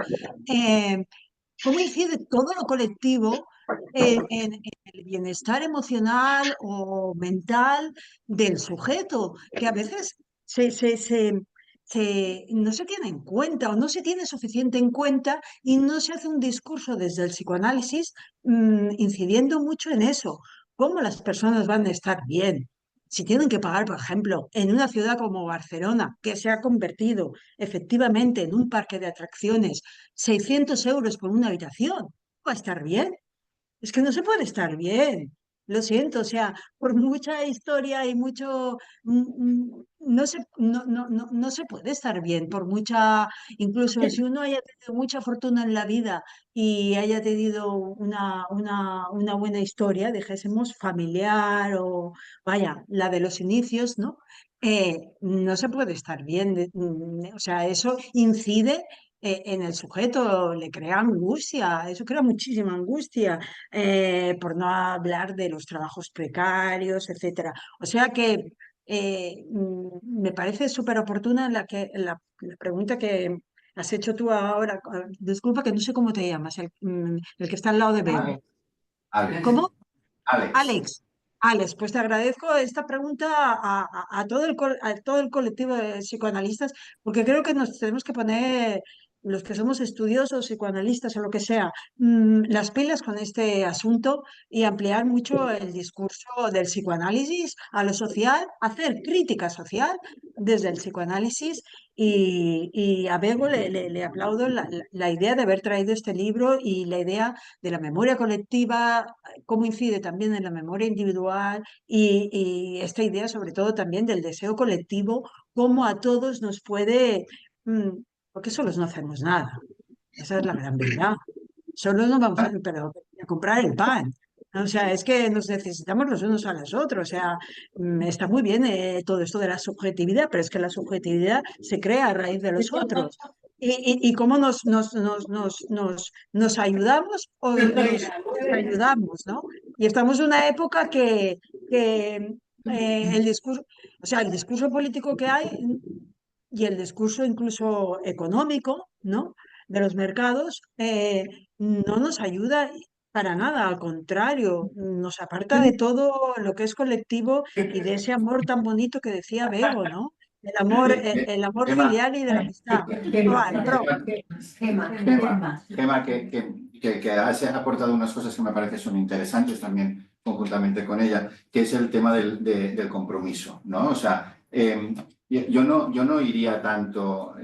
¿Cómo incide todo lo colectivo en el bienestar emocional o mental del sujeto? Que a veces no se tiene en cuenta o no se tiene suficiente en cuenta y no se hace un discurso desde el psicoanálisis incidiendo mucho en eso. ¿Cómo las personas van a estar bien? Si tienen que pagar, por ejemplo, en una ciudad como Barcelona, que se ha convertido efectivamente en un parque de atracciones, 600 euros por una habitación, ¿va a estar bien? Es que no se puede estar bien. Lo siento, o sea, por mucha historia y mucho, no se puede estar bien, por mucha, incluso si uno haya tenido mucha fortuna en la vida y haya tenido una buena historia, dijésemos familiar o, vaya, la de los inicios, ¿no? No se puede estar bien. O sea, eso incide en el sujeto, le crea angustia, eso crea muchísima angustia, por no hablar de los trabajos precarios, etcétera. O sea que me parece súper oportuna la pregunta que has hecho tú ahora. Disculpa que no sé cómo te llamas, el que está al lado de Bego. Alex. ¿Cómo? Alex. Alex, pues te agradezco esta pregunta a todo el colectivo de psicoanalistas, porque creo que nos tenemos que poner, los que somos estudiosos, psicoanalistas o lo que sea, las pilas con este asunto y ampliar mucho el discurso del psicoanálisis a lo social, hacer crítica social desde el psicoanálisis y a Bego le aplaudo la idea de haber traído este libro y la idea de la memoria colectiva, cómo incide también en la memoria individual y esta idea sobre todo también del deseo colectivo, cómo a todos nos puede, porque solos no hacemos nada, esa es la gran verdad, solos no vamos a comprar el pan. O sea, es que nos necesitamos los unos a los otros. O sea, está muy bien todo esto de la subjetividad, pero es que la subjetividad se crea a raíz de los otros. Y cómo nos ayudamos o nos ayudamos, ¿no? Y estamos en una época que el discurso, o sea, el discurso político que hay y el discurso incluso económico, ¿no? De los mercados no nos ayuda para nada, al contrario, nos aparta de todo lo que es colectivo y de ese amor tan bonito que decía Bego, ¿no? El amor filial y de la amistad. Gemma, que has aportado unas cosas que me parece son interesantes también conjuntamente con ella, que es el tema del compromiso, ¿no? O sea, yo no iría tanto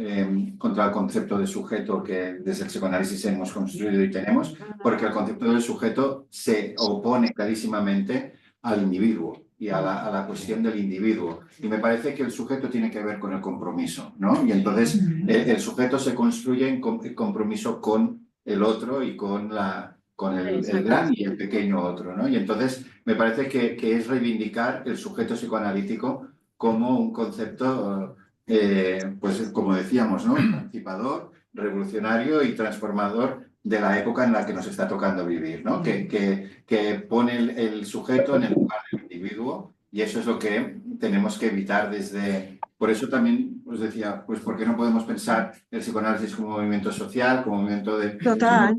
contra el concepto de sujeto que desde el psicoanálisis hemos construido y tenemos, porque el concepto del sujeto se opone clarísimamente al individuo. y a la cuestión del individuo. Y me parece que el sujeto tiene que ver con el compromiso, ¿no? Y entonces el sujeto se construye en compromiso con el otro y con el gran y el pequeño otro, ¿no? Y entonces me parece que es reivindicar el sujeto psicoanalítico como un concepto, pues como decíamos, ¿no? Emancipador, revolucionario y transformador de la época en la que nos está tocando vivir, ¿no? Que pone el sujeto en el lugar del individuo, y eso es lo que tenemos que evitar desde... Por eso también os decía, pues ¿por qué no podemos pensar el psicoanálisis como un movimiento social, como un movimiento de... Total.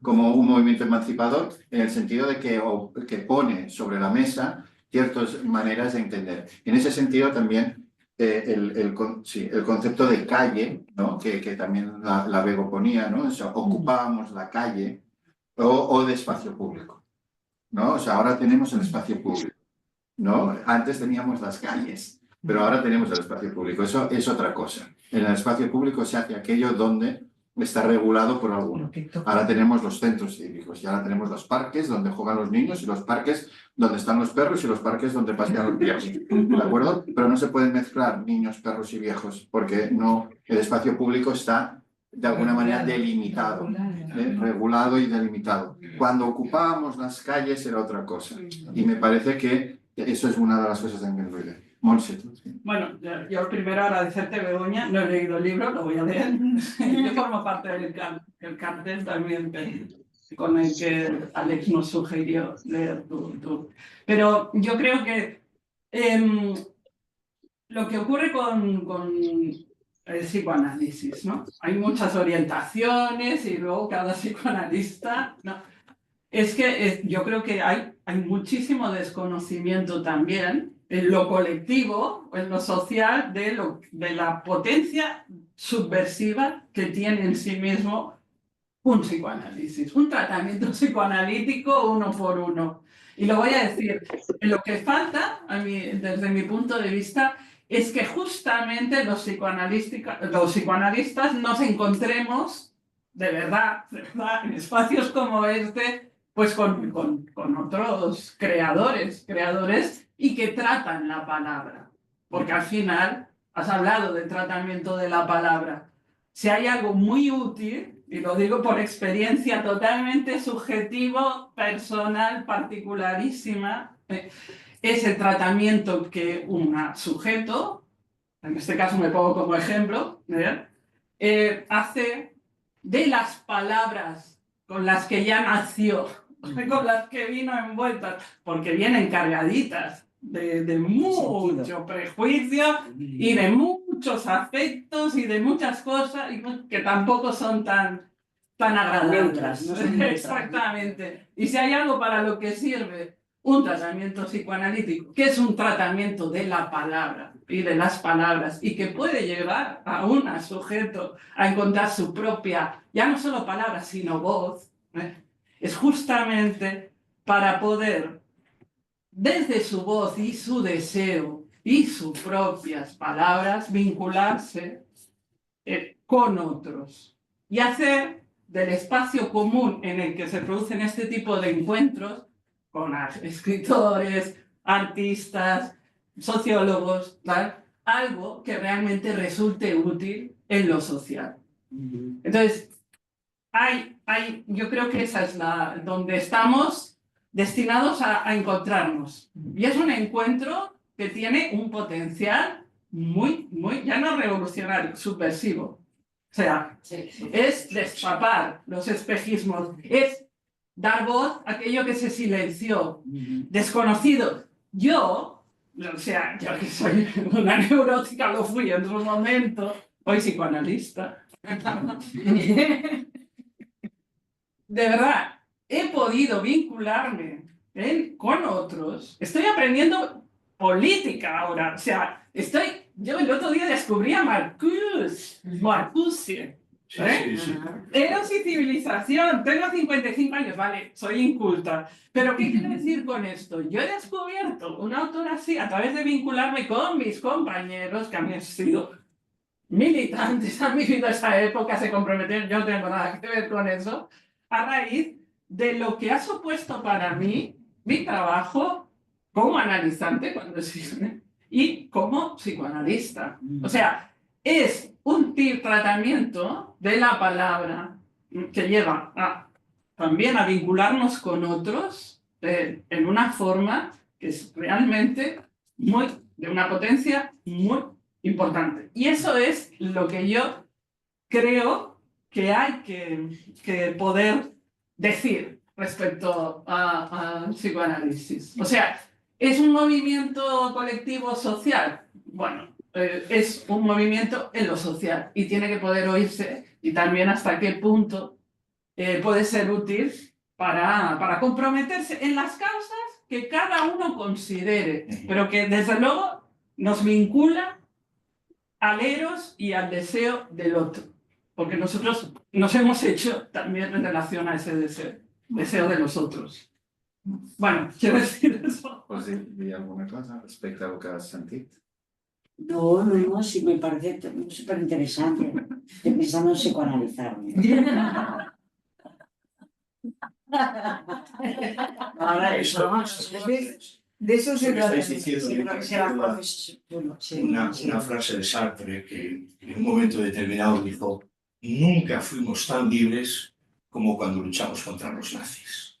como un movimiento emancipador, en el sentido de que pone sobre la mesa ciertas maneras de entender. En ese sentido también el concepto de calle, ¿no? que también la Bego ponía, ¿no? O sea, ocupábamos la calle o de espacio público, ¿no? O sea, ahora tenemos el espacio público, ¿no? Antes teníamos las calles, pero ahora tenemos el espacio público. Eso es otra cosa. En el espacio público se hace aquello donde está regulado por alguno. Ahora tenemos los centros cívicos y ahora tenemos los parques donde juegan los niños y los parques donde están los perros y los parques donde pasean los viejos. ¿De acuerdo? Pero no se pueden mezclar niños, perros y viejos porque no, el espacio público está de alguna manera delimitado, regulado y delimitado. Cuando ocupábamos las calles era otra cosa. Y me parece que eso es una de las cosas en que me olvidé. Monse. Bueno, yo primero agradecerte, Begoña. No he leído el libro, lo voy a leer. Yo formo parte del cartel también con el que Alex nos sugirió leer tú. Pero yo creo que lo que ocurre con el psicoanálisis, ¿no? Hay muchas orientaciones y luego cada psicoanalista, ¿no? Es que yo creo que hay muchísimo desconocimiento también en lo colectivo, en lo social, de la potencia subversiva que tiene en sí mismo un psicoanálisis, un tratamiento psicoanalítico uno por uno. Y lo voy a decir, lo que falta, desde mi punto de vista, es que justamente los psicoanalistas nos encontremos de verdad, en espacios como este, pues con otros creadores y que tratan la palabra. Porque al final, has hablado del tratamiento de la palabra. Si hay algo muy útil, y lo digo por experiencia totalmente subjetivo, personal, particularísima, es el tratamiento que un sujeto, en este caso me pongo como ejemplo, hace de las palabras con las que ya nació, con las que vino envueltas, porque vienen cargaditas de mucho prejuicio y de muchos afectos y de muchas cosas que tampoco son tan agradables. No son neutras. Exactamente. Y si hay algo para lo que sirve un tratamiento psicoanalítico, que es un tratamiento de la palabra y de las palabras, y que puede llevar a un sujeto a encontrar su propia, ya no solo palabra, sino voz, es justamente para poder, desde su voz y su deseo y sus propias palabras, vincularse con otros y hacer del espacio común en el que se producen este tipo de encuentros con escritores, artistas, sociólogos, ¿tal? Algo que realmente resulte útil en lo social. Entonces, yo creo que esa es donde estamos destinados a encontrarnos. Y es un encuentro que tiene un potencial muy, ya no revolucionario, subversivo. O sea, es destapar los espejismos, es dar voz a aquello que se silenció, desconocido. Yo que soy una neurótica, lo fui en su momento, hoy psicoanalista. De verdad, he podido vincularme con otros. Estoy aprendiendo política ahora. O sea, yo el otro día descubrí a Marcuse. Eros y civilización. Tengo 55 años, vale, soy inculta. Pero ¿qué quiero decir con esto? Yo he descubierto una autora así a través de vincularme con mis compañeros que han sido militantes, han vivido esa época, se comprometieron, yo no tengo nada que ver con eso, a raíz de lo que ha supuesto para mí, mi trabajo, como analizante cuando sirve y como psicoanalista. O sea, es un tratamiento de la palabra que lleva también a vincularnos con otros en una forma que es realmente de una potencia muy importante. Y eso es lo que yo creo que hay que poder decir respecto al psicoanálisis. O sea, ¿es un movimiento colectivo social? Bueno, es un movimiento en lo social y tiene que poder oírse, y también hasta qué punto puede ser útil para comprometerse en las causas que cada uno considere, pero que desde luego nos vincula al eros y al deseo del otro, porque nosotros nos hemos hecho también en relación a ese deseo de los otros. Bueno, quiero decir eso. ¿Puedes decir alguna cosa respecto a lo que has sentido? No, sí me parece súper interesante. Estoy pensando en psicoanalizarme. Ahora eso, De eso se Lo que trata. estáis diciendo, yo creo que será recuerda una frase de Sartre que en un momento determinado dijo: nunca fuimos tan libres como cuando luchamos contra los nazis.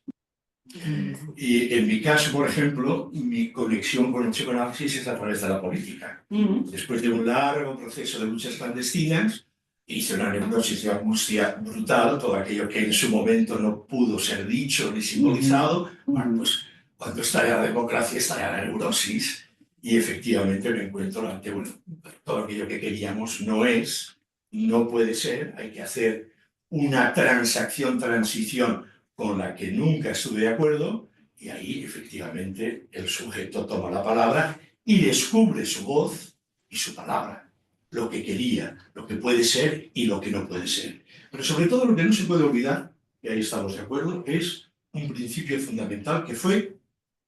Y en mi caso, por ejemplo, mi conexión con el psicoanálisis es a través de la política. Después de un largo proceso de luchas clandestinas, hice una neurosis de angustia brutal, todo aquello que en su momento no pudo ser dicho ni simbolizado. Bueno, pues cuando estalla la democracia, estalla la neurosis, y efectivamente me encuentro ante todo aquello que queríamos no puede ser, hay que hacer una transición con la que nunca estuve de acuerdo, y ahí efectivamente el sujeto toma la palabra y descubre su voz y su palabra, lo que quería, lo que puede ser y lo que no puede ser. Pero sobre todo lo que no se puede olvidar, y ahí estamos de acuerdo, es un principio fundamental que fue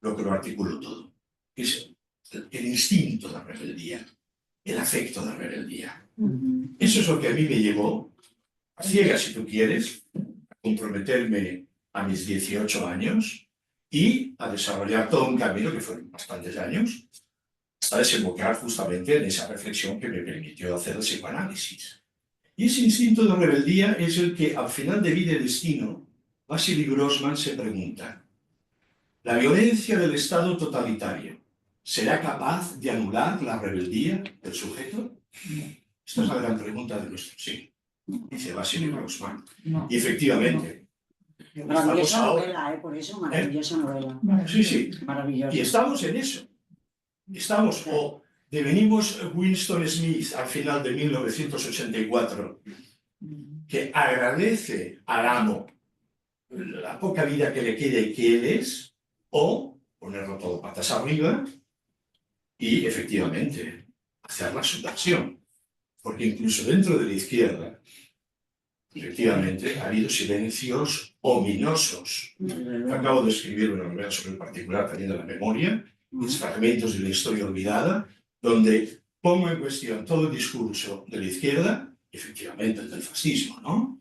lo que lo articuló todo, que es el instinto de rebeldía, el afecto de rebeldía. Eso es lo que a mí me llevó, a ciegas si tú quieres, a comprometerme a mis 18 años y a desarrollar todo un camino que fueron bastantes años hasta desembocar justamente en esa reflexión que me permitió hacer el psicoanálisis. Y ese instinto de rebeldía es el que al final de Vida y Destino, Wassily Grossman se pregunta: ¿la violencia del Estado totalitario será capaz de anular la rebeldía del sujeto? Esta es la gran pregunta de nuestro siglo, dice Wassily Grossman. Y efectivamente, maravillosa novela, por eso, maravillosa novela. sí, Maravillosa. y estamos en eso. Estamos, o devenimos Winston Smith al final de 1984, que agradece al amo la poca vida que le queda y que él es, o ponerlo todo patas arriba y efectivamente hacer la subversión. Porque incluso dentro de la izquierda, efectivamente, ha habido silencios ominosos. Acabo de escribir una novela sobre el particular también de la memoria, mis fragmentos de la historia olvidada, donde pongo en cuestión todo el discurso de la izquierda, efectivamente el del fascismo, ¿no?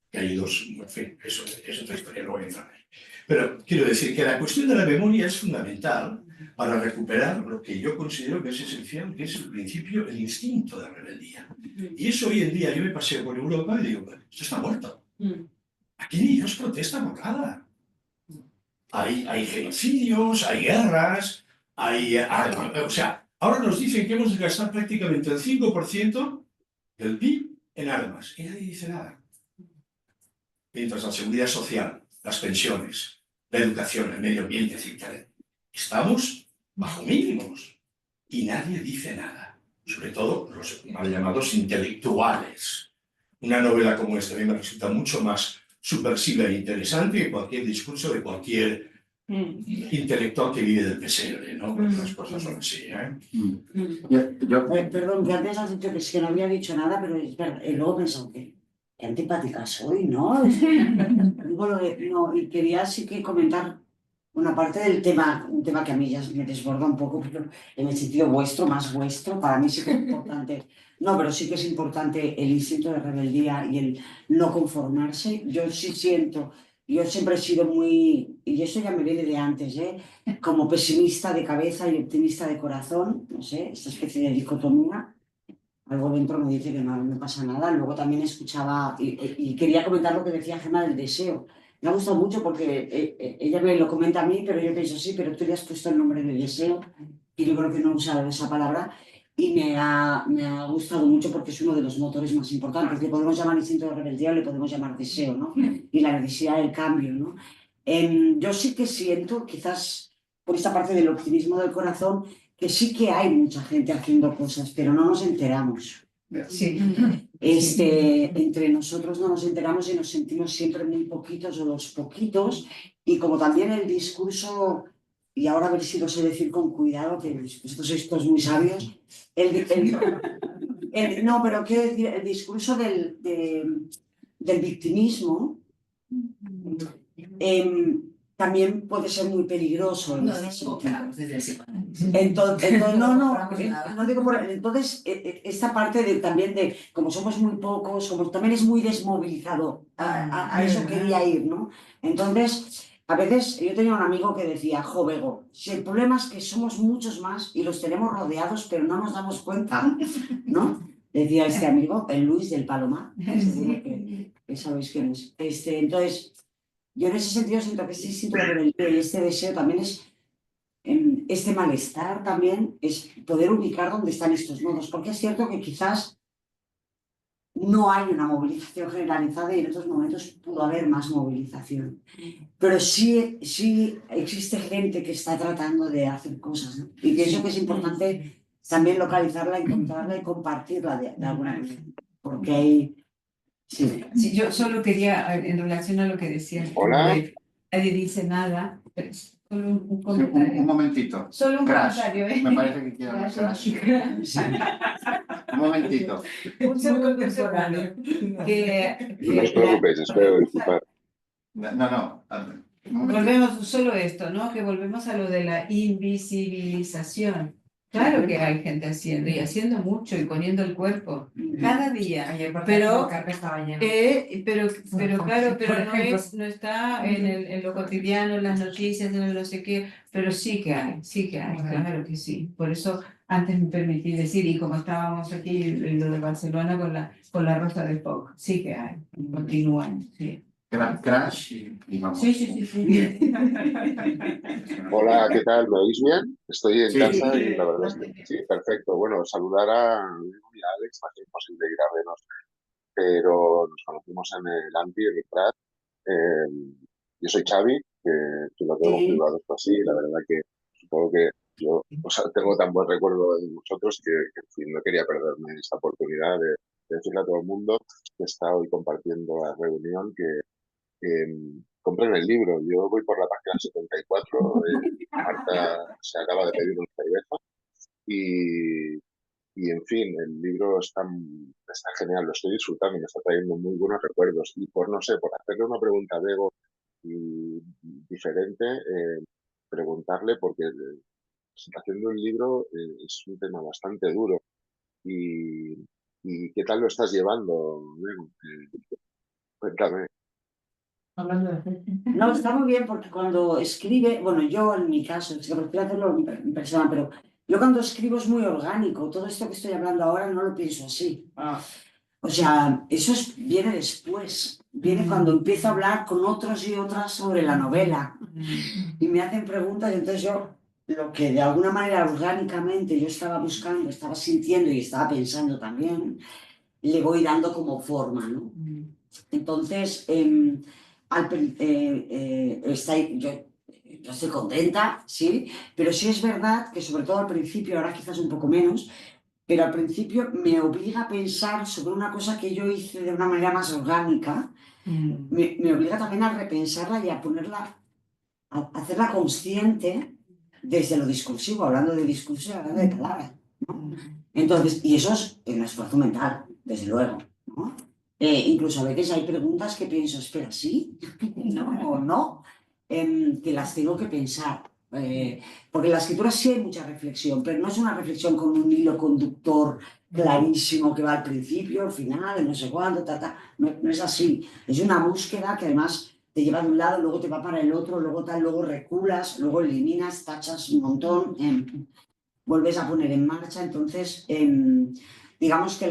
Que hay dos, en fin, eso es otra historia, no voy a entrar ahí. Pero quiero decir que la cuestión de la memoria es fundamental para recuperar lo que yo considero que es esencial, que es el principio, el instinto de rebeldía. Y eso hoy en día, yo me paseo por Europa y digo: esto está muerto. Aquí ni Dios protesta por nada. Hay genocidios, hay guerras, o sea, ahora nos dicen que hemos de gastar prácticamente el 5% del PIB en armas. Y nadie dice nada. Mientras la seguridad social, las pensiones, la educación, el medio ambiente, etc. Estamos bajo mínimos. Y nadie dice nada. Sobre todo los mal llamados intelectuales. Una novela como esta a mí me resulta mucho más subversiva e interesante que cualquier discurso de cualquier intelectual que vive del pesebre, ¿no? Las cosas son así, ¿eh? Perdón, que antes has dicho que es que no había dicho nada, pero es verdad, y luego he pensado que qué antipática soy, ¿no? Digo no, y quería sí que comentar una parte del tema, un tema que a mí ya me desborda un poco, pero en el sentido vuestro, más vuestro, para mí sí que es importante. No, pero sí que es importante el instinto de rebeldía y el no conformarse. Yo sí siento yo siempre he sido muy, y eso ya me viene de antes, como pesimista de cabeza y optimista de corazón, no sé, esta especie de dicotomía. Algo dentro me dice que no me pasa nada. Luego también escuchaba y quería comentar lo que decía Gemma del deseo. Me ha gustado mucho porque ella me lo comenta a mí, pero yo pienso, sí, pero tú le has puesto el nombre de deseo y yo creo que no he usado esa palabra y me ha gustado mucho porque es uno de los motores más importantes. Le podemos llamar instinto de rebeldía o le podemos llamar deseo, ¿no? Y la necesidad del cambio, ¿no? Yo sí que siento, quizás por esta parte del optimismo del corazón, que sí que hay mucha gente haciendo cosas, pero no nos enteramos. Sí. Entre nosotros no nos enteramos y nos sentimos siempre muy poquitos o los poquitos, y como también el discurso, y ahora a ver si lo sé decir con cuidado, que vosotros sois todos muy sabios, no, pero quiero decir, el discurso del victimismo también puede ser muy peligroso. Entonces, no digo por... Entonces, esta parte también de, como somos muy pocos, como también es muy desmovilizador, a eso quería ir, ¿no? Entonces, a veces yo tenía un amigo que decía, Bego, si el problema es que somos muchos más y los tenemos rodeados, pero no nos damos cuenta, ¿no? Decía este amigo, el Luis del Palomar, seguro que sabéis quién es. Entonces, yo en ese sentido siento que este instinto de rebeldía y este deseo también es, este malestar también es poder ubicar dónde están estos nodos, porque es cierto que quizás no hay una movilización generalizada y en otros momentos pudo haber más movilización, pero sí existe gente que está tratando de hacer cosas, ¿no? Y pienso que es importante también localizarla, encontrarla y compartirla de alguna manera, porque hay... Sí. Sí, yo solo quería, en relación a lo que decías, Hola. nadie dice nada, pero solo un Un comentario. momentito. Solo un Crash. comentario, Me parece que quiero hablar Crash. Un momentito. Un segundo. Que, No os preocupéis, espero disculpar. No. Volvemos solo esto, ¿no? Que volvemos a lo de la invisibilización. Claro que hay gente haciendo y haciendo mucho y poniendo el cuerpo cada día. Pero claro, pero no está en lo cotidiano, en las noticias, en el no sé qué, pero sí que hay, claro que sí. Por eso antes me permití decir, y como estábamos aquí en lo de Barcelona con la Rosa de Foc, sí que hay, continúan, sí. Crash y vamos. Sí. Hola, ¿qué tal? ¿Me oís bien? Estoy en Sí. casa y la verdad es que sí, perfecto. Bueno, saludar a Alex, va a ser imposible ir a vernos, pero nos conocimos en el Anti, en el Prat. Yo soy Xavi, que lo tengo privado esto así, la verdad que supongo que yo tengo tan buen recuerdo de vosotros que en fin, no quería perderme esta oportunidad de decirle a todo el mundo que está hoy compartiendo la reunión que compren el libro. Yo voy por la página 74, Marta se acaba de pedir una cerveza y en fin, el libro está genial, lo estoy disfrutando, me está trayendo muy buenos recuerdos y por hacerle una pregunta a Bego diferente, preguntarle porque la presentación de un libro es un tema bastante duro y ¿qué tal lo estás llevando, Bego? Cuéntame. Hablando de gente. No, está muy bien porque cuando escribe, bueno, yo en mi caso, es que prefiero hacerlo en persona, pero yo cuando escribo es muy orgánico. Todo esto que estoy hablando ahora no lo pienso así. O sea, eso viene después. Viene cuando empiezo a hablar con otros y otras sobre la novela. Y me hacen preguntas y entonces yo, lo que de alguna manera orgánicamente yo estaba buscando, estaba sintiendo y estaba pensando también, le voy dando como forma, ¿no? Entonces, yo estoy contenta, sí, pero sí es verdad que sobre todo al principio, ahora quizás un poco menos, pero al principio me obliga a pensar sobre una cosa que yo hice de una manera más orgánica, me obliga también a repensarla y a ponerla, a hacerla consciente desde lo discursivo, hablando de discurso y hablando de palabras, ¿no? Entonces, y eso es un esfuerzo mental, desde luego, ¿no? Incluso a veces hay preguntas que pienso, espera, ¿sí? ¿No? ¿O no? Que las tengo que pensar. Porque en la escritura sí hay mucha reflexión, pero no es una reflexión con un hilo conductor clarísimo que va al principio, al final, no sé cuándo, no es así. Es una búsqueda que además te lleva de un lado, luego te va para el otro, luego tal, luego reculas, luego eliminas, tachas un montón, vuelves a poner en marcha. Entonces, digamos que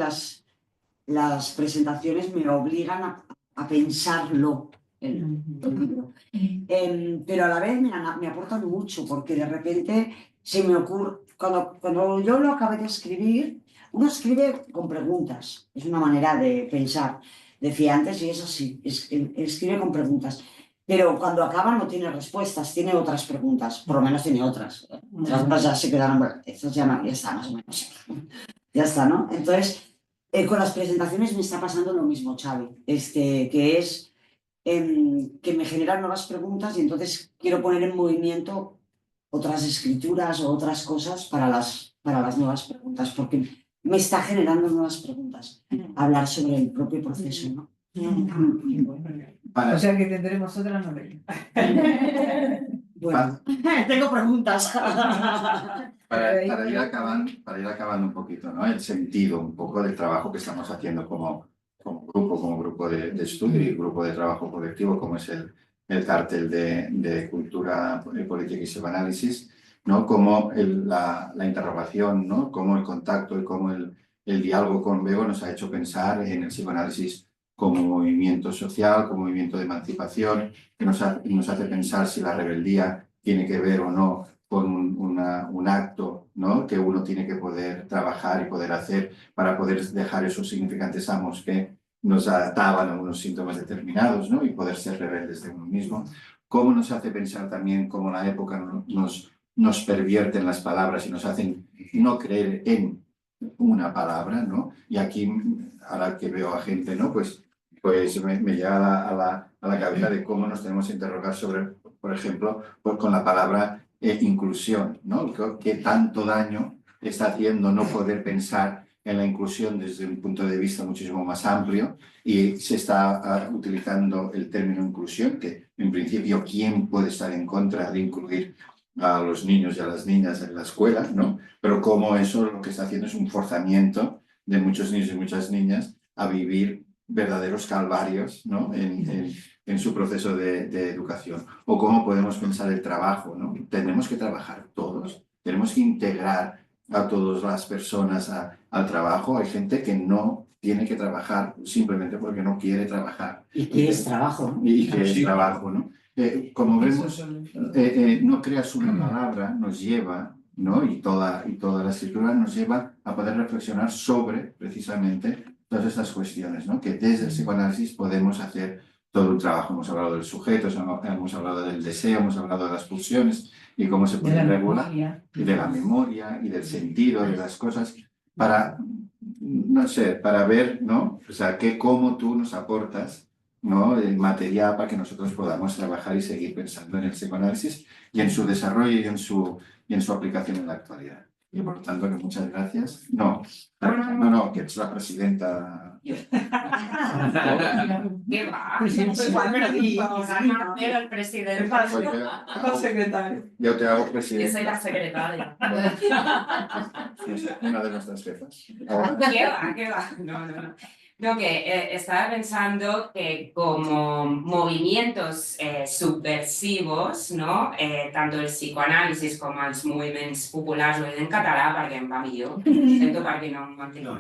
las presentaciones me obligan a pensarlo el libro. Pero a la vez me aportan mucho, porque de repente se me ocurre, cuando yo lo acabé de escribir, uno escribe con preguntas, es una manera de pensar. Decía antes, y es así, escribe con preguntas. Pero cuando acaba no tiene respuestas, tiene otras preguntas, por lo menos tiene otras. Las otras ya se quedaron, bueno, estas ya está, más o menos. Ya está, ¿no? Entonces, con las presentaciones me está pasando lo mismo, Xavi, que es que me generan nuevas preguntas y entonces quiero poner en movimiento otras escrituras o otras cosas para las nuevas preguntas, porque me está generando nuevas preguntas hablar sobre el propio proceso, ¿no? O sea que tendremos otra novela. Bueno, tengo preguntas. Para ir acabando un poquito, ¿no? El sentido un poco del trabajo que estamos haciendo como grupo de estudio y grupo de trabajo colectivo, como es el cártel de cultura política y psicoanálisis, ¿no? Como la interrogación, ¿no? Como el contacto y como el diálogo con Bego nos ha hecho pensar en el psicoanálisis como movimiento social, como movimiento de emancipación, que nos hace pensar si la rebeldía tiene que ver o no con un acto, ¿no? Que uno tiene que poder trabajar y poder hacer para poder dejar esos significantes amos que nos ataban a unos síntomas determinados, ¿no? Y poder ser rebeldes de uno mismo. Cómo nos hace pensar también cómo la época nos pervierten las palabras y nos hacen no creer en una palabra, ¿no? Y aquí, ahora que veo a gente, ¿no? Pues me llega a la cabeza de cómo nos tenemos que interrogar sobre, por ejemplo, pues con la palabra inclusión, ¿no? ¿Qué tanto daño está haciendo no poder pensar en la inclusión desde un punto de vista muchísimo más amplio? Y se está utilizando el término inclusión, que en principio, ¿quién puede estar en contra de incluir a los niños y a las niñas en la escuela, ¿no? Pero cómo eso lo que está haciendo es un forzamiento de muchos niños y muchas niñas a vivir verdaderos calvarios, ¿no? En su proceso de educación. O cómo podemos pensar el trabajo, ¿no? Tenemos que trabajar todos, tenemos que integrar a todas las personas al trabajo. Hay gente que no tiene que trabajar simplemente porque no quiere trabajar. Y que es trabajo, ¿no? Y que es trabajo, ¿no? Como vemos, no creas una palabra nos lleva, ¿no? Y toda la escritura nos lleva a poder reflexionar sobre, precisamente, todas estas cuestiones, ¿no? Que desde el psicoanálisis podemos hacer todo un trabajo. Hemos hablado del sujeto, hemos hablado del deseo, hemos hablado de las pulsiones y cómo se pueden regular, y de la memoria y del sentido de las cosas, para, no sé, para ver, ¿no? O sea, cómo tú nos aportas, ¿no? El material para que nosotros podamos trabajar y seguir pensando en el psicoanálisis y en su desarrollo y en su aplicación en la actualidad. Y por lo tanto, que muchas gracias. No, que es la presidenta. ¿Qué va? Era el presidente. El secretario. Yo te hago Yo presidente. soy la secretaria. Una de nuestras jefas. ¿Qué va? No. No, que estaba pensando que como movimientos subversivos, no? Tanto el psicoanálisis com els moviments populars, ho he dit en català perquè em va millor, sento perquè no m'entenc.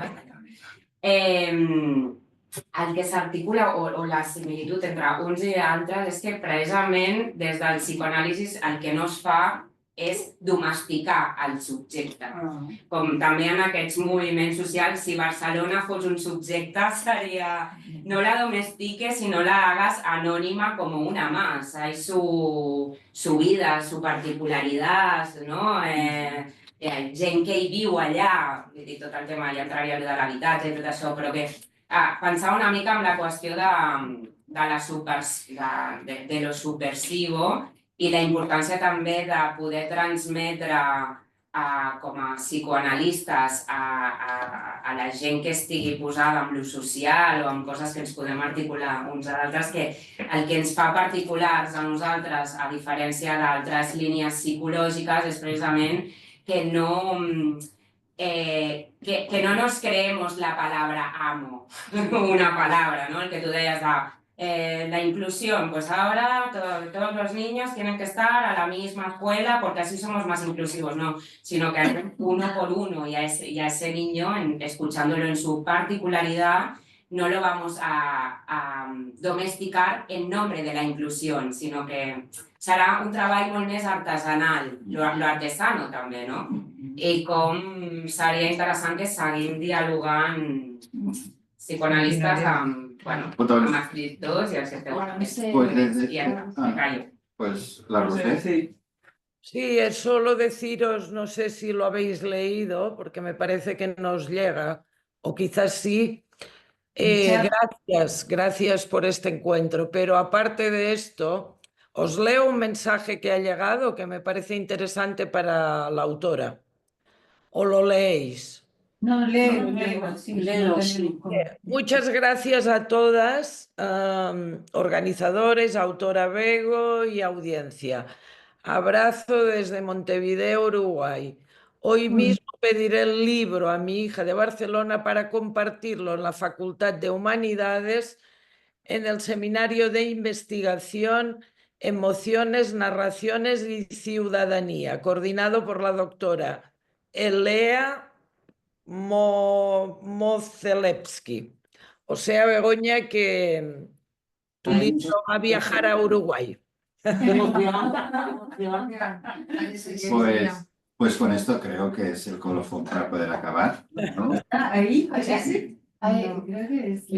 El que s'articula o la similitud entre uns i altres és que precisament des del psicoanàlisis el que no es fa és domesticar el subjecte. Com també en aquests moviments socials, si Barcelona fos un subjecte sería no la domestiques, sino la hagas anónima como una más. Hay su vida, su particularidad, ¿no? Gent que hi viu allà, i tot el tema, ja entraria de l'habitatge i tot això, però que pensar una mica en la qüestió de lo subversivo i la importància també de poder transmetre com a psicoanalistes a la gent que estigui posada en lo social o en coses que ens podem articular uns a d'altres, que el que ens fa particulars a nosaltres, a diferència d'altres línies psicològiques, és precisament que no nos creemos la palabra amo, una palabra, ¿no? El que tú deies de La inclusión, pues ahora todos los niños tienen que estar a la misma escuela porque así somos más inclusivos, no, sino que uno por uno y a ese niño, escuchándolo en su particularidad, no lo vamos a domesticar en nombre de la inclusión, sinó que serà un treball molt més artesanal, lo artesano també, no? I com seria interessant que seguim dialogant psicoanalistes amb escritors y Pues la Rosé. Sí, es solo deciros, no sé si lo habéis leído, porque me parece que nos llega, o quizás sí. Gracias por este encuentro, pero aparte de esto, os leo un mensaje que ha llegado que me parece interesante para la autora. ¿O lo leéis? No, léelo, sí. Muchas gracias a todas, organizadores, autora Bego y audiencia. Abrazo desde Montevideo, Uruguay. Hoy mismo pediré el libro a mi hija de Barcelona para compartirlo en la Facultad de Humanidades en el Seminario de Investigación, Emociones, Narraciones y Ciudadanía, coordinado por la doctora Elea Mozelewski. O sea, Begoña, que tu libro va a viajar a Uruguay. Pues con esto creo que es el colofón para poder acabar, ¿no? Ahí, sí. Creo que es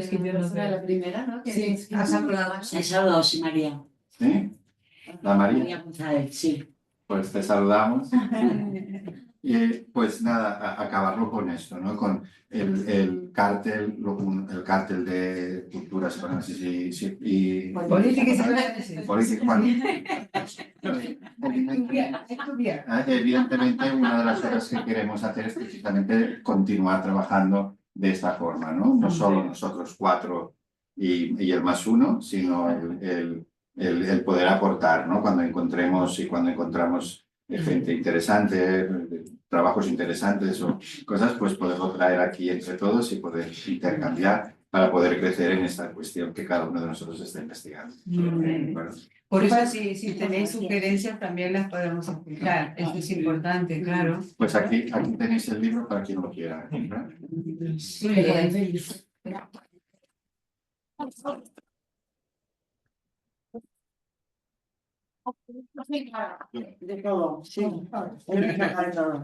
la primera, ¿no? Sí, has hablado. Esa dos, María. ¿Sí? La María. María González, sí. Pues te saludamos. Y pues nada, acabarlo con esto, ¿no? Con el cártel de cultura, psicoanálisis y Política y psicoanálisis. Evidentemente, una de las cosas que queremos hacer es precisamente continuar trabajando de esta forma, ¿no? No solo nosotros cuatro y el más uno, sino el poder aportar, ¿no? Cuando encontramos gente interesante, trabajos interesantes o cosas, pues poderlo traer aquí entre todos y poder intercambiar para poder crecer en esta cuestión que cada uno de nosotros está investigando. Bueno. Por eso, si tenéis sugerencias, también las podemos explicar. Eso es importante, claro. Pues aquí tenéis el libro para quien lo quiera comprar. Sí, De todo, sí. De todo.